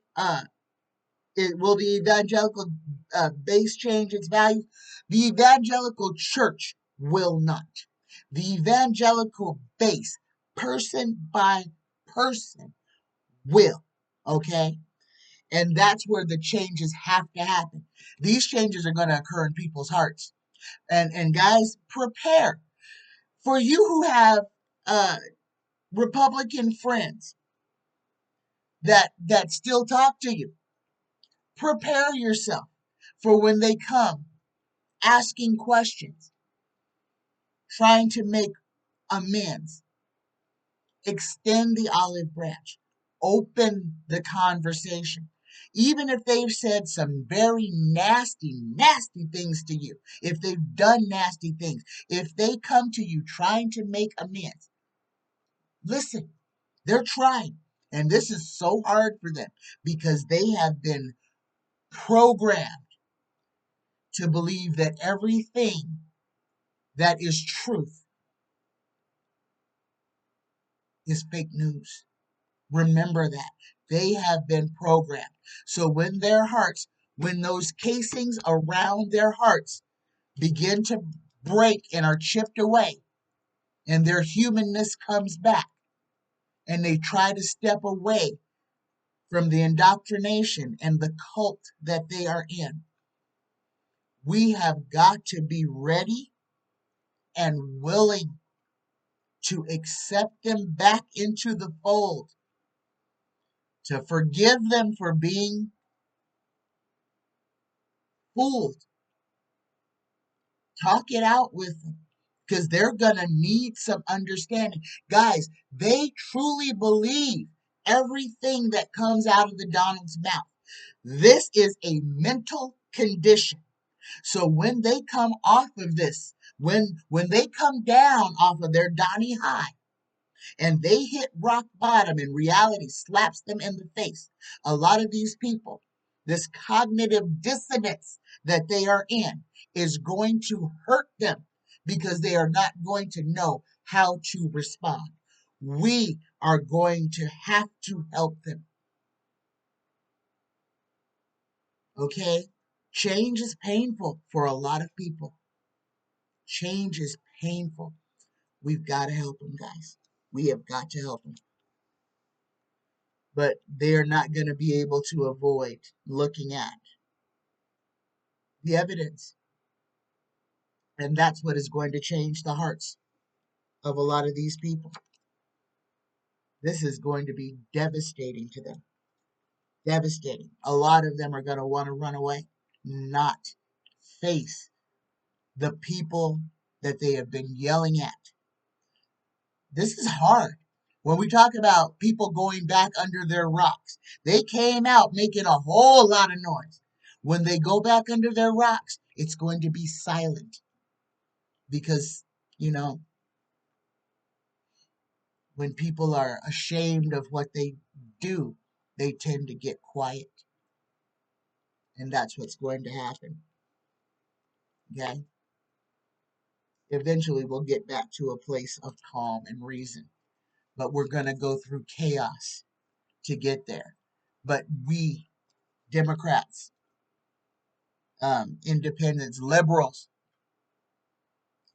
is, will the evangelical base change its values? The evangelical church will not. The evangelical base, person by person will. Okay? And that's where the changes have to happen. These changes are going to occur in people's hearts. And guys, prepare. For you who have Republican friends that still talk to you, prepare yourself for when they come asking questions, trying to make amends. Extend the olive branch. Open the conversation. Even if they've said some very nasty, nasty things to you, if they've done nasty things, if they come to you trying to make amends, listen, they're trying. And this is so hard for them because they have been programmed to believe that everything that is truth is fake news. Remember that. They have been programmed. So when those casings around their hearts begin to break and are chipped away, and their humanness comes back, and they try to step away from the indoctrination and the cult that they are in, we have got to be ready and willing to accept them back into the fold, to forgive them for being fooled. Talk it out with them because they're going to need some understanding. Guys, they truly believe everything that comes out of the Donald's mouth. This is a mental condition. So when they come off of this, when they come down off of their Donnie high, and they hit rock bottom and reality slaps them in the face. A lot of these people, this cognitive dissonance that they are in is going to hurt them because they are not going to know how to respond. We are going to have to help them. Okay? Change is painful for a lot of people. Change is painful. We've got to help them, guys. We have got to help them. But they're not going to be able to avoid looking at the evidence. And that's what is going to change the hearts of a lot of these people. This is going to be devastating to them. Devastating. A lot of them are going to want to run away, not face the people that they have been yelling at. This is hard. When we talk about people going back under their rocks, they came out making a whole lot of noise. When they go back under their rocks, it's going to be silent because, when people are ashamed of what they do, they tend to get quiet. And that's what's going to happen. Okay? Eventually, we'll get back to a place of calm and reason. But we're going to go through chaos to get there. But we, Democrats, independents, liberals,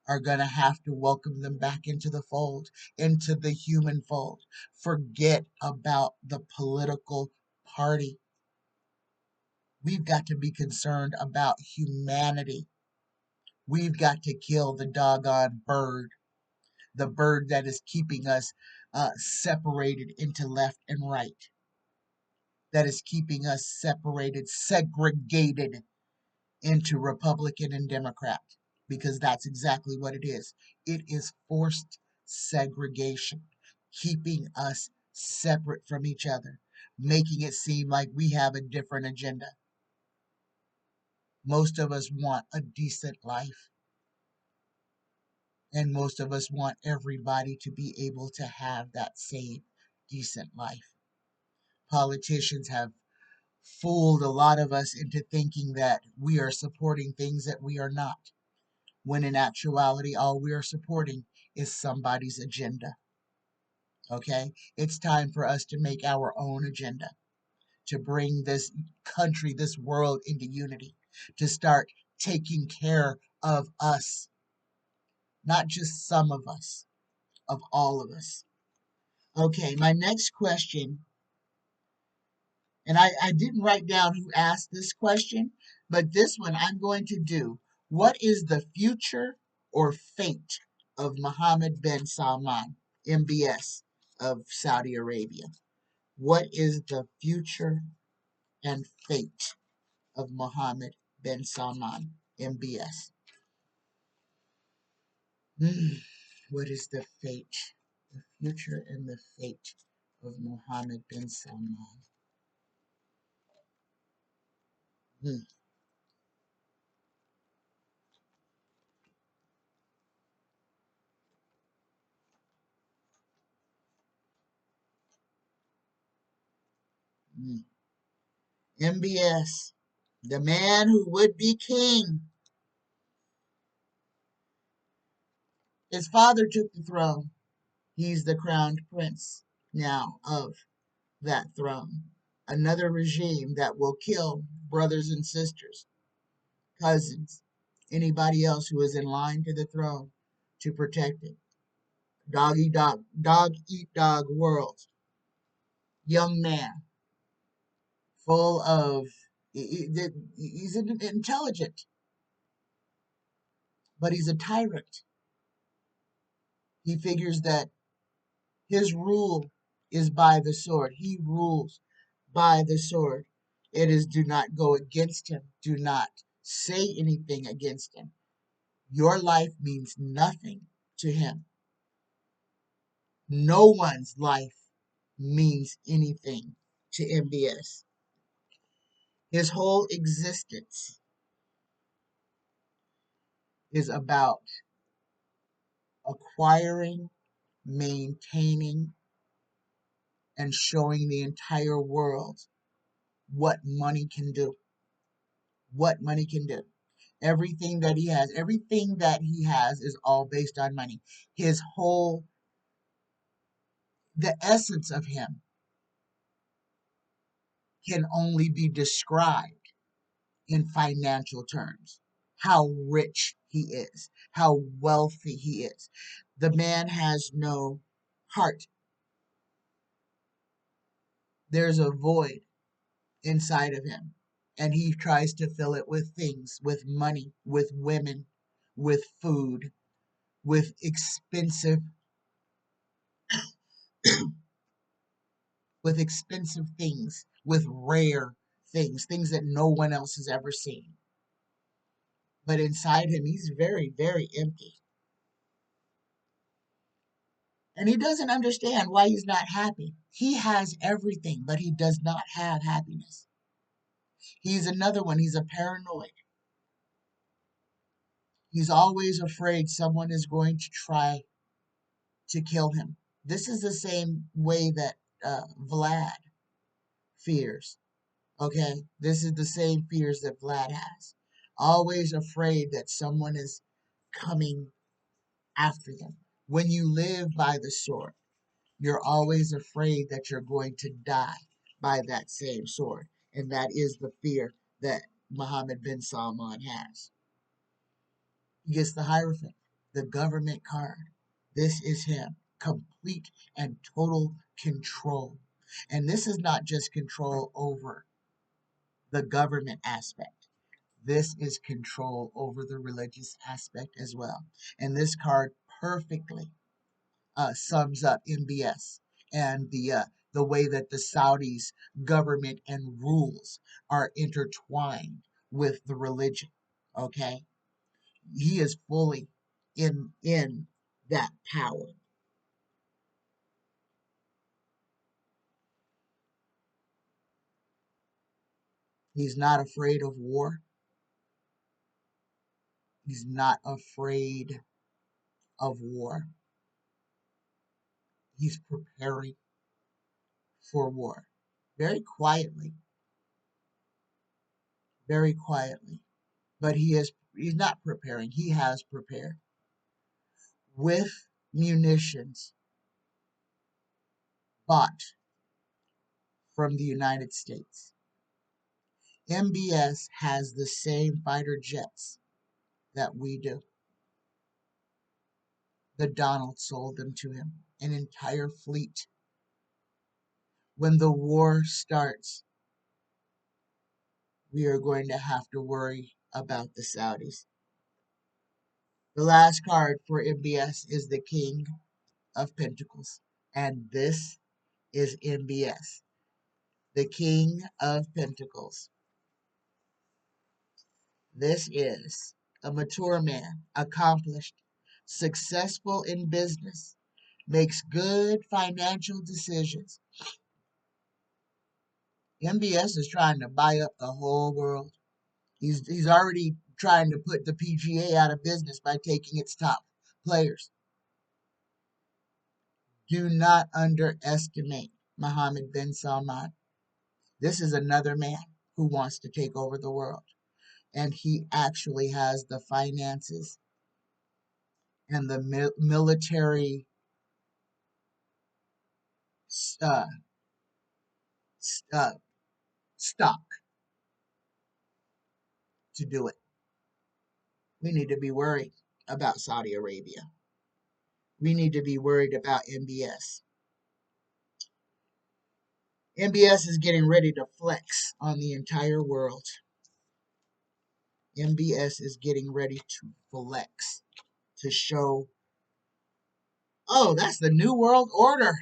are going to have to welcome them back into the fold, into the human fold. Forget about the political party. We've got to be concerned about humanity. We've got to kill the doggone bird, the bird that is keeping us separated into left and right, that is keeping us separated, segregated into Republican and Democrat, because that's exactly what it is. It is forced segregation, keeping us separate from each other, making it seem like we have a different agenda. Most of us want a decent life, and most of us want everybody to be able to have that same decent life. Politicians have fooled a lot of us into thinking that we are supporting things that we are not, when in actuality, all we are supporting is somebody's agenda. Okay? It's time for us to make our own agenda, to bring this country, this world into unity, to start taking care of us, not just some of us, of all of us. Okay, my next question, and I didn't write down who asked this question, but this one I'm going to do. What is the future or fate of Mohammed bin Salman, MBS of Saudi Arabia? What is the future and fate of Mohammed bin Salman, MBS? What is the fate, the future and the fate of Mohammed bin Salman? Hmm. Hmm. MBS, the man who would be king. His father took the throne. He's the crowned prince now of that throne. Another regime that will kill brothers and sisters, cousins, anybody else who is in line to the throne to protect it. Dog eat dog, dog eat dog world. Young man, full of, he's intelligent, but he's a tyrant. He figures that his rule is by the sword. He rules by the sword. It is do not go against him. Do not say anything against him. Your life means nothing to him. No one's life means anything to MBS. His whole existence is about acquiring, maintaining, and showing the entire world what money can do. What money can do. Everything that he has is all based on money. His whole, the essence of him can only be described in financial terms. How rich he is, how wealthy he is. The man has no heart. There's a void inside of him. And he tries to fill it with things, with money, with women, with food, with expensive with expensive things, with rare things, things that no one else has ever seen. But inside him, he's very, very empty. And he doesn't understand why he's not happy. He has everything, but he does not have happiness. He's another one. He's a paranoid. He's always afraid someone is going to try to kill him. This is the same way that Vlad fears. Okay? This is the same fears that Vlad has. Always afraid that someone is coming after them. When you live by the sword, you're always afraid that you're going to die by that same sword. And that is the fear that Mohammed bin Salman has. He gets the Hierophant, the government card. This is him. Complete and total control. And this is not just control over the government aspect. This is control over the religious aspect as well. And this card perfectly sums up MBS and the way that the Saudis' government and rules are intertwined with the religion. Okay, he is fully in that power. He's not afraid of war. He's not afraid of war. He's preparing for war very quietly, very quietly. But he's not preparing. He has prepared with munitions bought from the United States. MBS has the same fighter jets that we do. The Donald sold them to him, an entire fleet. when the war starts, we are going to have to worry about the Saudis. The last card for MBS is the King of Pentacles. And this is MBS, the King of Pentacles. This is a mature man, accomplished, successful in business, makes good financial decisions. MBS is trying to buy up the whole world. He's already trying to put the PGA out of business by taking its top players. Do not underestimate Mohammed bin Salman. This is another man who wants to take over the world. And he actually has the finances and the military uh, uh, stock to do it. We need to be worried about Saudi Arabia. We need to be worried about MBS. MBS is getting ready to flex on the entire world. MBS is getting ready to flex, to show, oh, that's the new world order.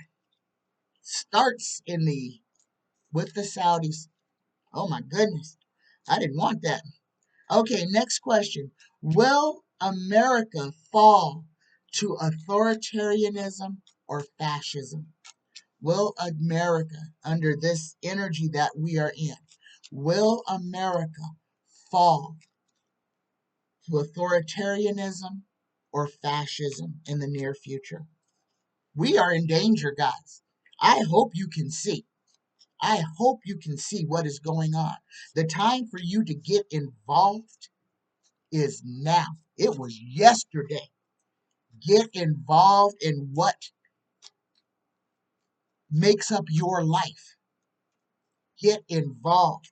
Starts with the Saudis. Oh my goodness. I didn't want that. Okay, next question. Will America fall to authoritarianism or fascism? Will America, under this energy that we are in, will America fall to authoritarianism or fascism in the near future? We are in danger, guys. I hope you can see. I hope you can see what is going on. The time for you to get involved is now. It was yesterday. Get involved in what makes up your life. Get involved.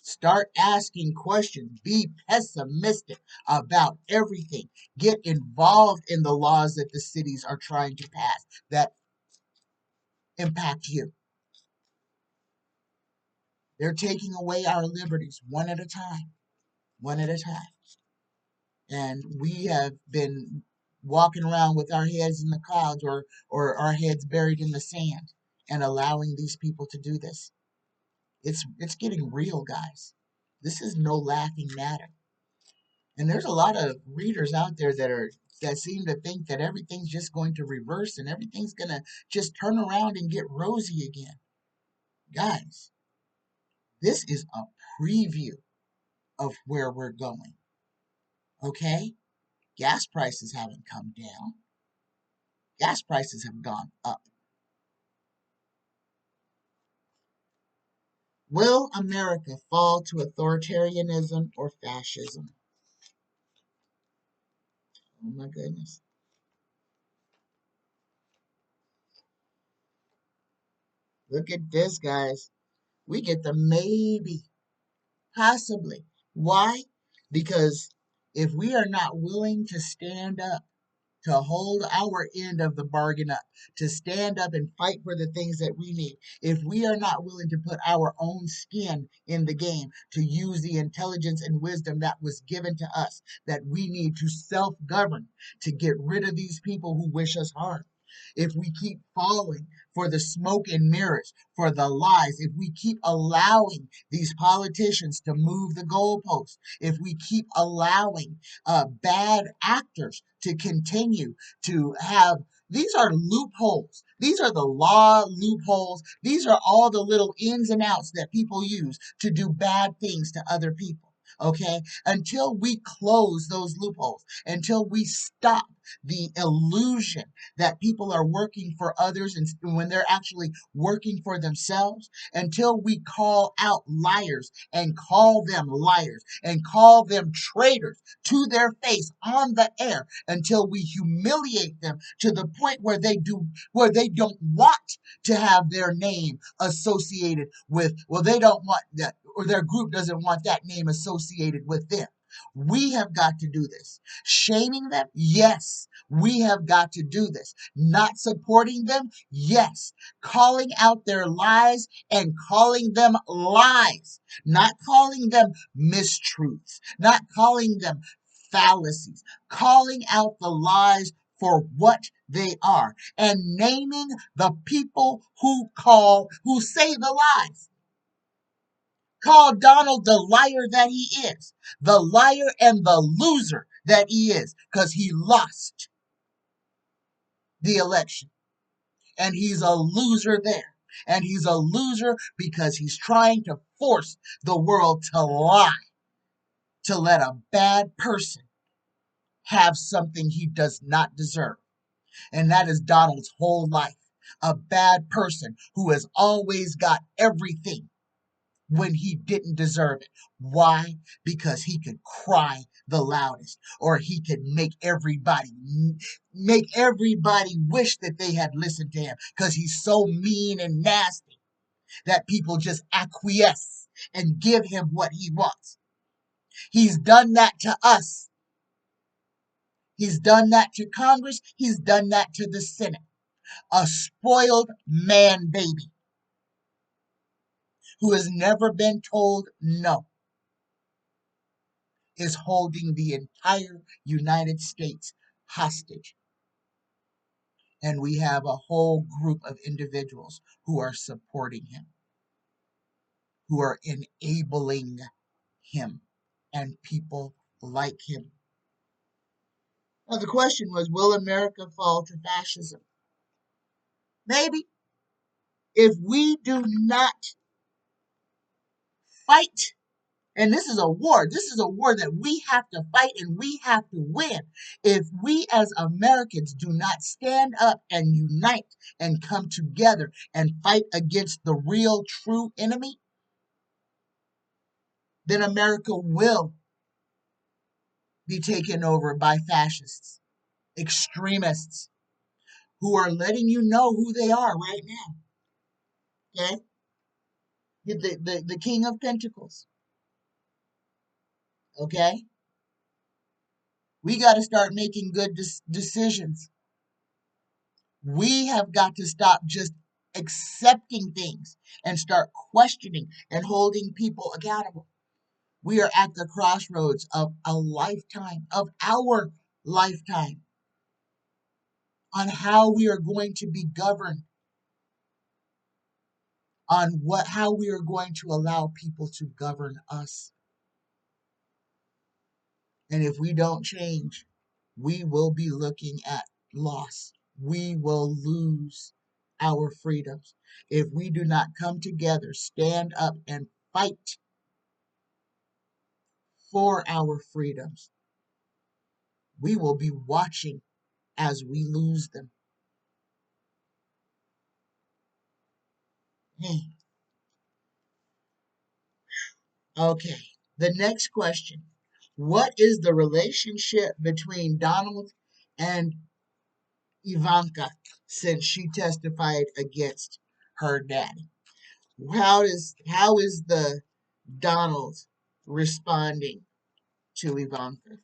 Start asking questions. Be pessimistic about everything. Get involved in the laws that the cities are trying to pass that impact you. They're taking away our liberties one at a time. One at a time. And we have been walking around with our heads in the clouds or our heads buried in the sand and allowing these people to do this. It's getting real, guys. This is no laughing matter. And there's a lot of readers out there that seem to think that everything's just going to reverse and everything's going to just turn around and get rosy again. Guys, this is a preview of where we're going. Okay? Gas prices haven't come down. Gas prices have gone up. Will America fall to authoritarianism or fascism? Oh my goodness. Look at this, guys. We get the maybe, possibly. Why? Because if we are not willing to stand up, to hold our end of the bargain up, to stand up and fight for the things that we need. If we are not willing to put our own skin in the game, to use the intelligence and wisdom that was given to us, that we need to self-govern, to get rid of these people who wish us harm. If we keep falling for the smoke and mirrors, for the lies, if we keep allowing these politicians to move the goalposts, if we keep allowing bad actors to continue to have, these are loopholes. These are the law loopholes. These are all the little ins and outs that people use to do bad things to other people. Okay? Until we close those loopholes, until we stop the illusion that people are working for others and when they're actually working for themselves, until we call out liars and call them liars and call them traitors to their face on the air, until we humiliate them to the point where they don't want to have their name associated with, well, they don't want that, or their group doesn't want that name associated with them. We have got to do this. Shaming them? Yes, we have got to do this. Not supporting them? Yes. Calling out their lies and calling them lies. Not calling them mistruths. Not calling them fallacies. Calling out the lies for what they are and naming the people who say the lies. Call Donald the liar that he is, the liar and the loser that he is, because he lost the election. And he's a loser there. And he's a loser because he's trying to force the world to lie, to let a bad person have something he does not deserve. And that is Donald's whole life. A bad person who has always got everything when he didn't deserve it. Why? Because he could cry the loudest, or he could make everybody wish that they had listened to him, because he's so mean and nasty that people just acquiesce and give him what he wants. He's done that to us. He's done that to Congress. He's done that to the Senate. A spoiled man baby who has never been told no is holding the entire United States hostage. And we have a whole group of individuals who are supporting him, who are enabling him, and people like him. Now, the question was, will America fall to fascism? Maybe. If we do not fight. And this is a war. This is a war that we have to fight and we have to win. If we as Americans do not stand up and unite and come together and fight against the real true enemy, then America will be taken over by fascists, extremists, who are letting you know who they are right now. Okay? The King of Pentacles. Okay? We got to start making good decisions. We have got to stop just accepting things and start questioning and holding people accountable. We are at the crossroads of a lifetime, of our lifetime, on how we are going to be governed, on how we are going to allow people to govern us. And if we don't change, we will be looking at loss. We will lose our freedoms. If we do not come together, stand up, and fight for our freedoms, we will be watching as we lose them. Okay, the next question. What is the relationship between Donald and Ivanka since she testified against her daddy? How is the Donald responding to Ivanka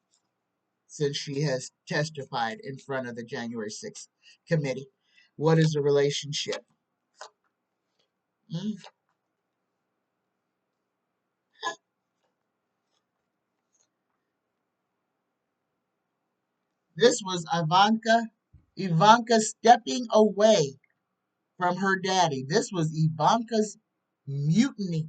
since she has testified in front of the January 6th committee? What is the relationship? Hmm? This was Ivanka stepping away from her daddy. This was Ivanka's mutiny.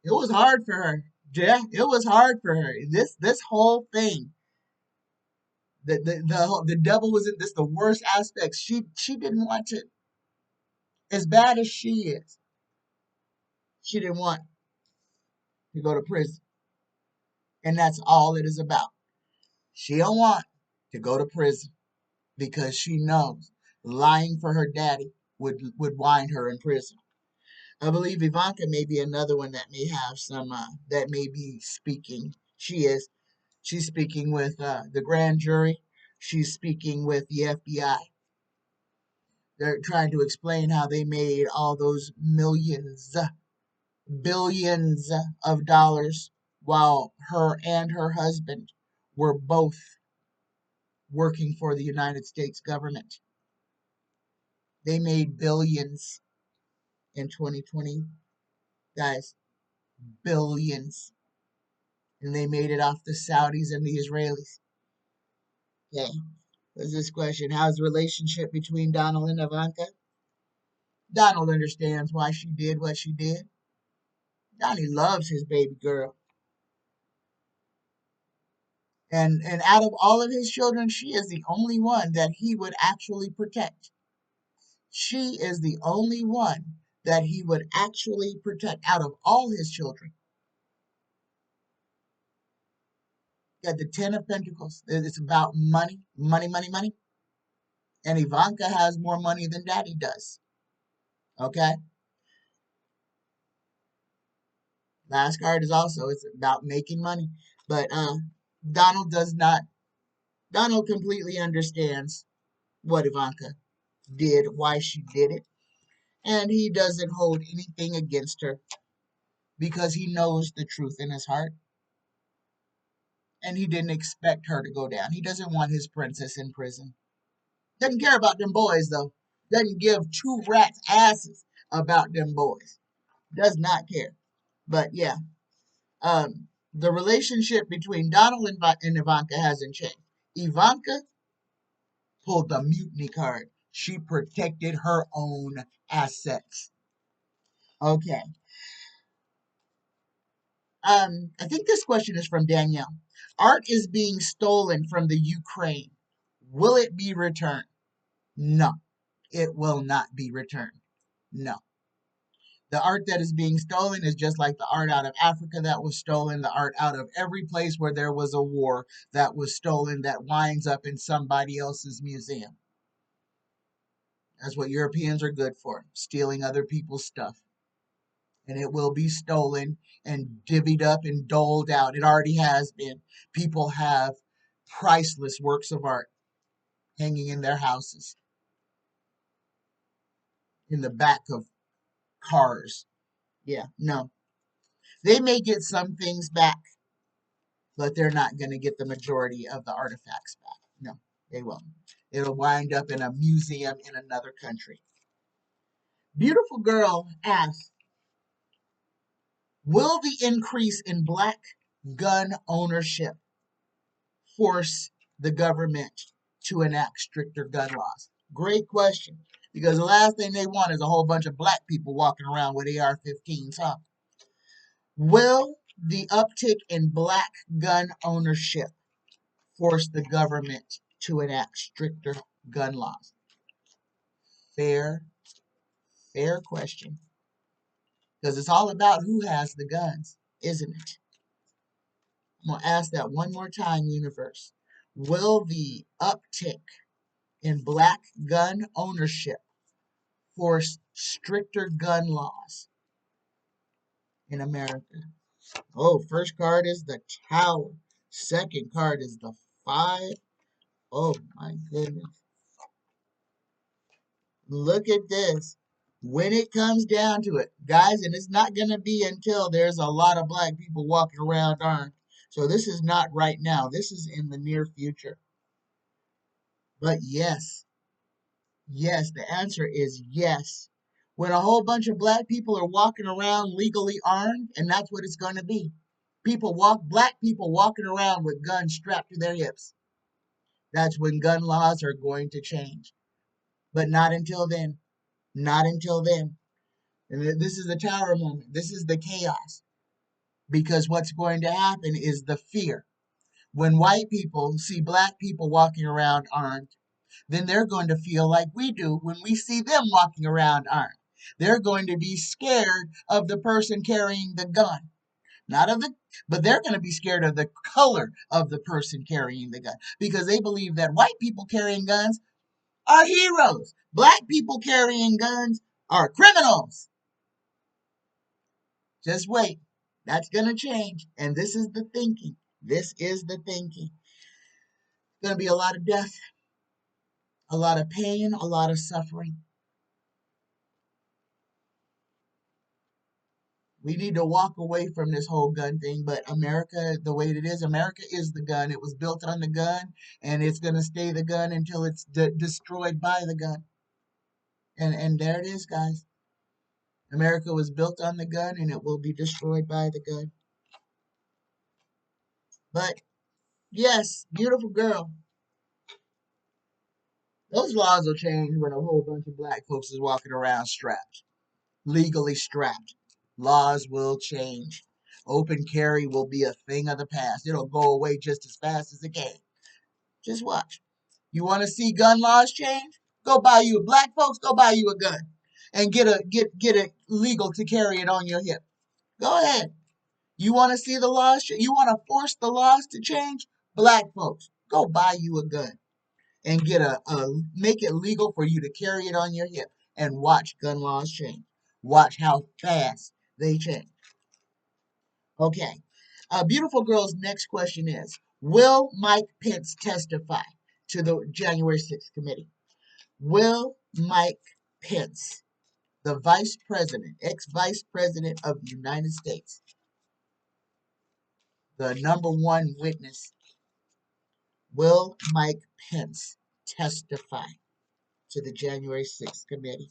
It was hard for her. Yeah, it was hard for her. This whole thing. The devil was in this, the worst aspects. She didn't want to, as bad as she is, she didn't want to go to prison. And that's all it is about. She don't want to go to prison because she knows lying for her daddy would wind her in prison. I believe Ivanka may be another one that may have some that may be speaking. She's speaking with the grand jury. She's speaking with the FBI. They're trying to explain how they made all those millions, billions of dollars while her and her husband were both working for the United States government. They made billions in 2020, guys, billions. And they made it off the Saudis and the Israelis. Okay, there's this question. How's the relationship between Donald and Ivanka? Donald understands why she did what she did. Donnie loves his baby girl. And out of all of his children, she is the only one that he would actually protect. She is the only one that he would actually protect out of all his children. You got the Ten of Pentacles. It's about money, money, money, money. And Ivanka has more money than Daddy does. Okay? Last card is also, it's about making money. But Donald does not, Donald completely understands what Ivanka did, why she did it. And he doesn't hold anything against her because he knows the truth in his heart. And he didn't expect her to go down. He doesn't want his princess in prison. Doesn't care about them boys, though. Doesn't give two rats' asses about them boys. Does not care. But yeah, the relationship between Donald and Ivanka hasn't changed. Ivanka pulled the mutiny card. She protected her own assets. Okay. I think this question is from Danielle. Art is being stolen from the Ukraine. Will it be returned? No, it will not be returned. No. The art that is being stolen is just like the art out of Africa that was stolen, the art out of every place where there was a war that was stolen that winds up in somebody else's museum. That's what Europeans are good for, stealing other people's stuff. And it will be stolen and divvied up and doled out. It already has been. People have priceless works of art hanging in their houses, in the back of cars. Yeah, no. They may get some things back, but they're not going to get the majority of the artifacts back. No, they won't. It'll wind up in a museum in another country. Beautiful girl asks, will the increase in black gun ownership force the government to enact stricter gun laws? Great question. Because the last thing they want is a whole bunch of black people walking around with AR-15s, huh? Will the uptick in black gun ownership force the government to enact stricter gun laws? Fair, fair question. Because it's all about who has the guns, isn't it? I'm going to ask that one more time, universe. Will the uptick in black gun ownership force stricter gun laws in America? Oh, first card is the Tower. Second card is the 5. Oh, my goodness. Look at this. When it comes down to it, guys, and it's not going to be until there's a lot of black people walking around armed. So this is not right now. This is in the near future. But yes, yes, the answer is yes. When a whole bunch of black people are walking around legally armed, and that's what it's going to be. Black people walking around with guns strapped to their hips. That's when gun laws are going to change. But not until then. Not until then. And this is the Tower moment. This is the chaos. Because what's going to happen is the fear. When white people see black people walking around armed, then they're going to feel like we do when we see them walking around armed. They're going to be scared of the person carrying the gun. Not of the, but they're going to be scared of the color of the person carrying the gun because they believe that white people carrying guns are heroes. Black people carrying guns are criminals. Just wait. That's going to change. And this is the thinking. This is the thinking. Going to be a lot of death, a lot of pain, a lot of suffering. We need to walk away from this whole gun thing. But America, the way it is, America is the gun. It was built on the gun, and it's going to stay the gun until it's destroyed by the gun. And there it is, guys. America was built on the gun, and it will be destroyed by the gun. But yes, beautiful girl. Those laws will change when a whole bunch of black folks is walking around strapped, legally strapped. Laws will change. Open carry will be a thing of the past. It'll go away just as fast as it can. Just watch. You want to see gun laws change? Go buy you black folks. Go buy you a gun, and get it legal to carry it on your hip. Go ahead. You want to see the laws? You want to force the laws to change? Black folks, go buy you a gun and make it legal for you to carry it on your hip and watch gun laws change. Watch how fast they change. Okay. Beautiful girl's next question is, will Mike Pence testify to the January 6th committee? Will Mike Pence, the vice president, ex-vice president of the United States, the number one witness, will Mike Pence testify to the January 6th committee?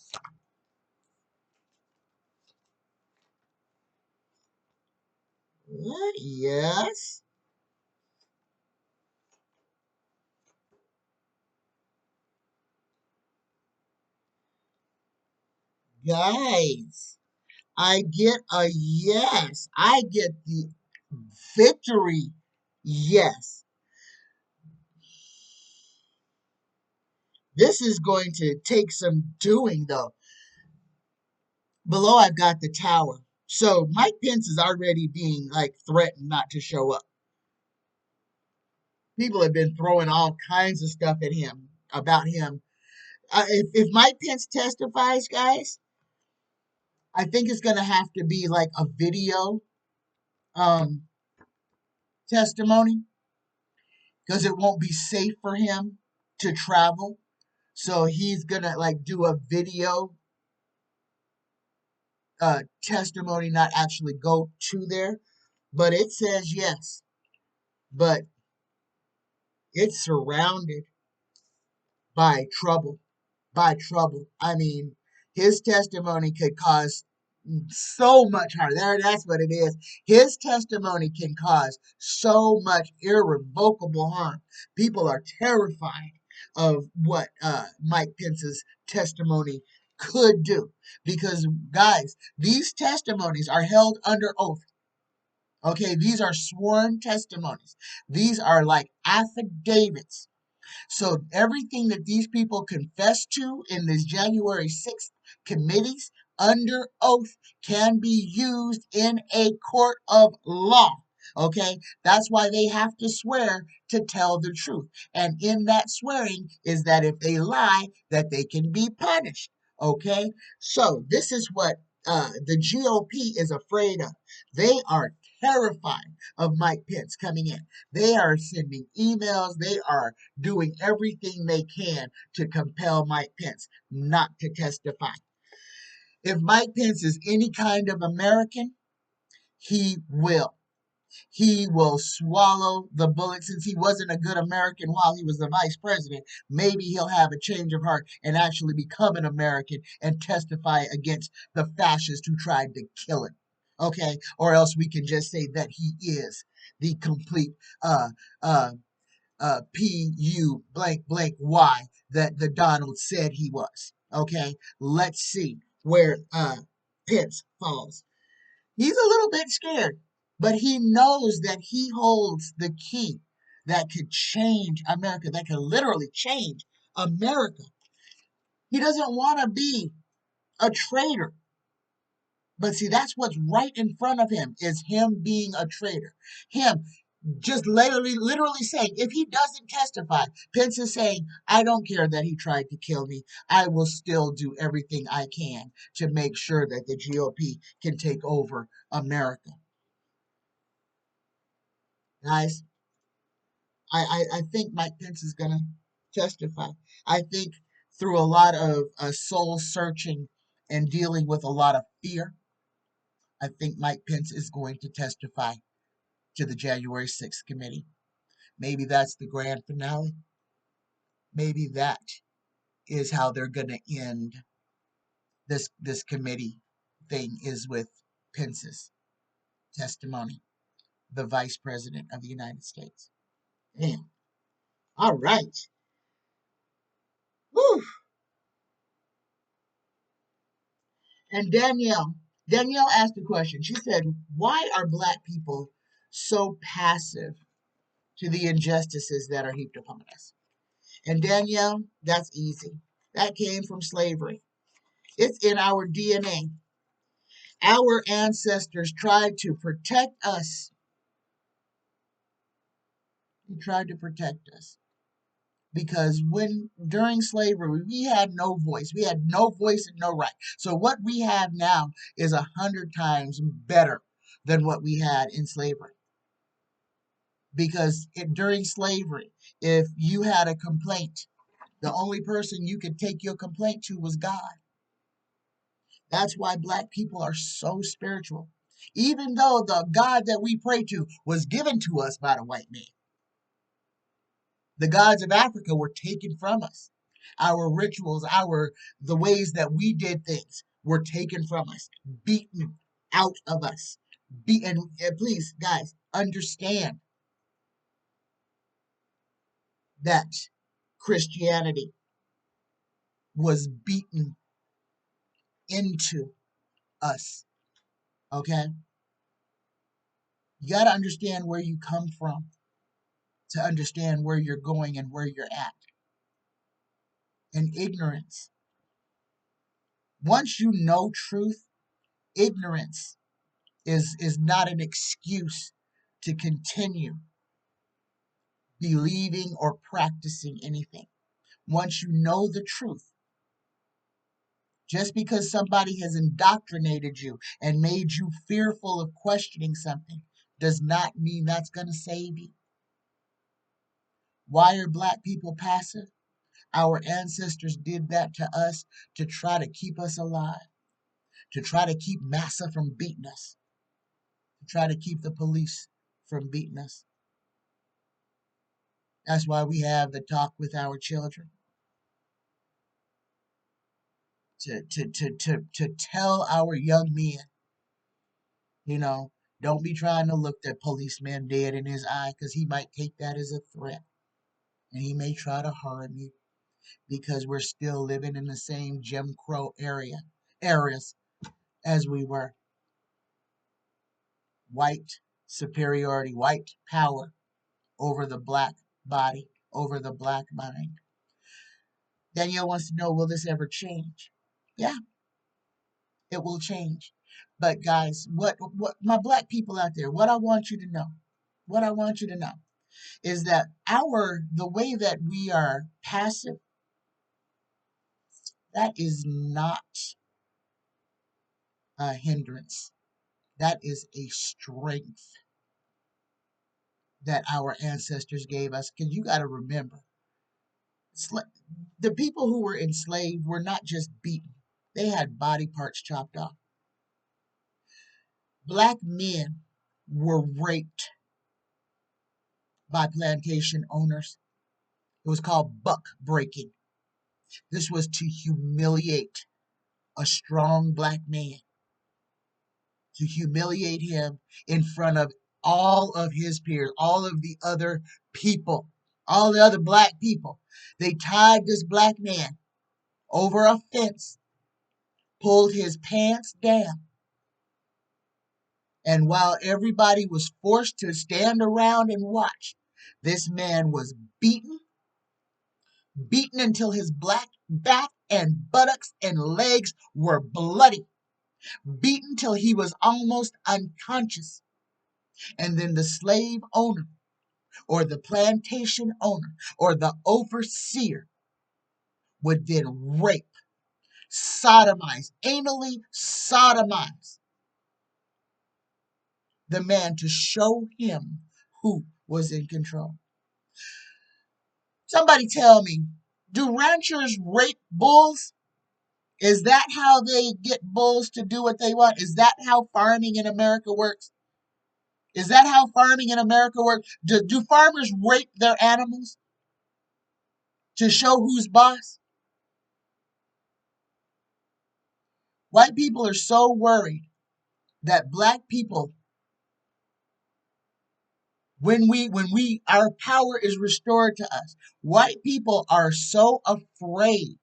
Yes. Guys, I get a yes. I get the victory. Yes. This is going to take some doing, though. Below, I've got the tower. So Mike Pence is already being like threatened not to show up. People have been throwing all kinds of stuff at him about him. If Mike Pence testifies, guys, I think it's going to have to be like a video um, testimony because it won't be safe for him to travel. So he's going to like do a video testimony, not actually go to there. But it says yes. But it's surrounded by trouble. By trouble. I mean, his testimony could cause so much harm. That's what it is. His testimony can cause so much irrevocable harm. People are terrified of what Mike Pence's testimony could do. Because, guys, these testimonies are held under oath. Okay, these are sworn testimonies. These are like affidavits. So everything that these people confess to in this January 6th committees under oath can be used in a court of law. Okay, that's why they have to swear to tell the truth. And in that swearing is that if they lie, that they can be punished. Okay, so this is what the GOP is afraid of. They are terrified of Mike Pence coming in. They are sending emails. They are doing everything they can to compel Mike Pence not to testify. If Mike Pence is any kind of American, he will. He will swallow the bullet. Since he wasn't a good American while he was the vice president, maybe he'll have a change of heart and actually become an American and testify against the fascists who tried to kill him. Okay? Or else we can just say that he is the complete uh, uh, P-U blank blank Y that the Donald said he was. Okay, let's see where Pence falls. He's a little bit scared, but he knows that he holds the key that could change America, that could literally change America. He doesn't want to be a traitor. But see, that's what's right in front of him is him being a traitor. Him just literally saying, if he doesn't testify, Pence is saying, I don't care that he tried to kill me. I will still do everything I can to make sure that the GOP can take over America. Guys, I think Mike Pence is going to testify. I think through a lot of soul searching and dealing with a lot of fear, I think Mike Pence is going to testify to the January 6th committee. Maybe that's the grand finale. Maybe that is how they're going to end this committee thing, is with Pence's testimony, the Vice President of the United States. Damn. All right. Whew. And Danielle asked a question. She said, why are Black people so passive to the injustices that are heaped upon us? And Danielle, that's easy. That came from slavery. It's in our DNA. Our ancestors tried to protect us. They tried to protect us. Because during slavery, we had no voice. We had no voice and no right. So what we have now is 100 times better than what we had in slavery. Because during slavery, if you had a complaint, the only person you could take your complaint to was God. That's why Black people are so spiritual. Even though the God that we pray to was given to us by the white man. The gods of Africa were taken from us. Our rituals, the ways that we did things were taken from us, beaten out of us. And please, guys, understand that Christianity was beaten into us. Okay? You got to understand where you come from to understand where you're going and where you're at. And ignorance. Once you know truth, ignorance is not an excuse to continue believing or practicing anything. Once you know the truth, just because somebody has indoctrinated you and made you fearful of questioning something does not mean that's going to save you. Why are Black people passive? Our ancestors did that to us to try to keep us alive, to try to keep massa from beating us, to try to keep the police from beating us. That's why we have the talk with our children. To tell our young men, don't be trying to look that policeman dead in his eye, because he might take that as a threat. And he may try to harm you, because we're still living in the same Jim Crow eras as we were. White superiority, white power over the Black body, over the Black mind. Danielle wants to know, will this ever change? Yeah, it will change. But guys, what my Black people out there, what I want you to know is that the way that we are passive, that is not a hindrance. That is a strength that our ancestors gave us. Because you got to remember, the people who were enslaved were not just beaten. They had body parts chopped off. Black men were raped by plantation owners. It was called buck breaking. This was to humiliate a strong Black man, to humiliate him in front of all of his peers, all of the other people, all the other Black people. They tied this Black man over a fence, pulled his pants down, and while everybody was forced to stand around and watch, this man was beaten until his Black back and buttocks and legs were bloody, beaten till he was almost unconscious. And then the slave owner, or the plantation owner, or the overseer would then rape, sodomize, anally sodomize the man to show him who was in control. Somebody tell me, do ranchers rape bulls? Is that how they get bulls to do what they want? Is that how farming in America works? Is that how farming in America works? Do farmers rape their animals to show who's boss? White people are so worried that black people, when our power is restored to us, white people are so afraid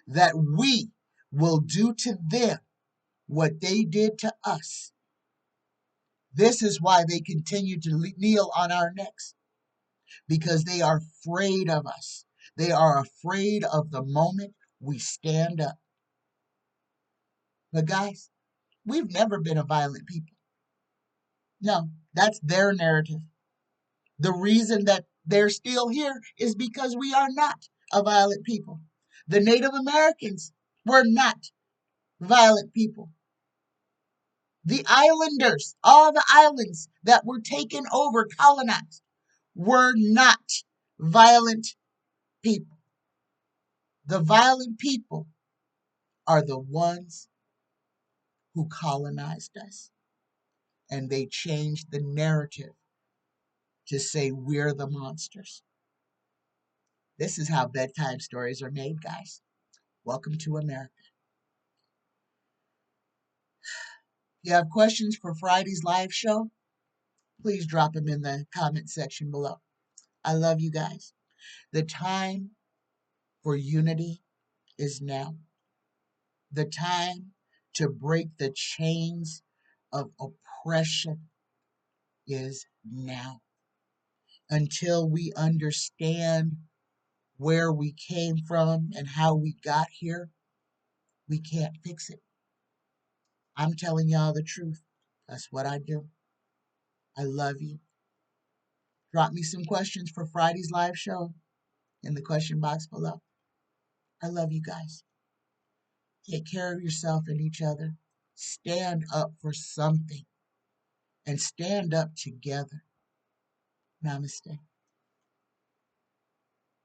that we will do to them what they did to us. This is why they continue to kneel on our necks, because they are afraid of us. They are afraid of the moment we stand up. But guys, we've never been a violent people. No, that's their narrative. The reason that they're still here is because we are not a violent people. The Native Americans were not violent people. The islanders, all the islands that were taken over, colonized, were not violent people. The violent people are the ones who colonized us. And they changed the narrative to say we're the monsters. This is how bedtime stories are made, guys. Welcome to America. If you have questions for Friday's live show, please drop them in the comment section below. I love you guys. The time for unity is now. The time to break the chains of oppression is now. Until we understand where we came from and how we got here, we can't fix it. I'm telling y'all the truth. That's what I do. I love you. Drop me some questions for Friday's live show in the question box below. I love you guys. Take care of yourself and each other. Stand up for something and stand up together. Namaste.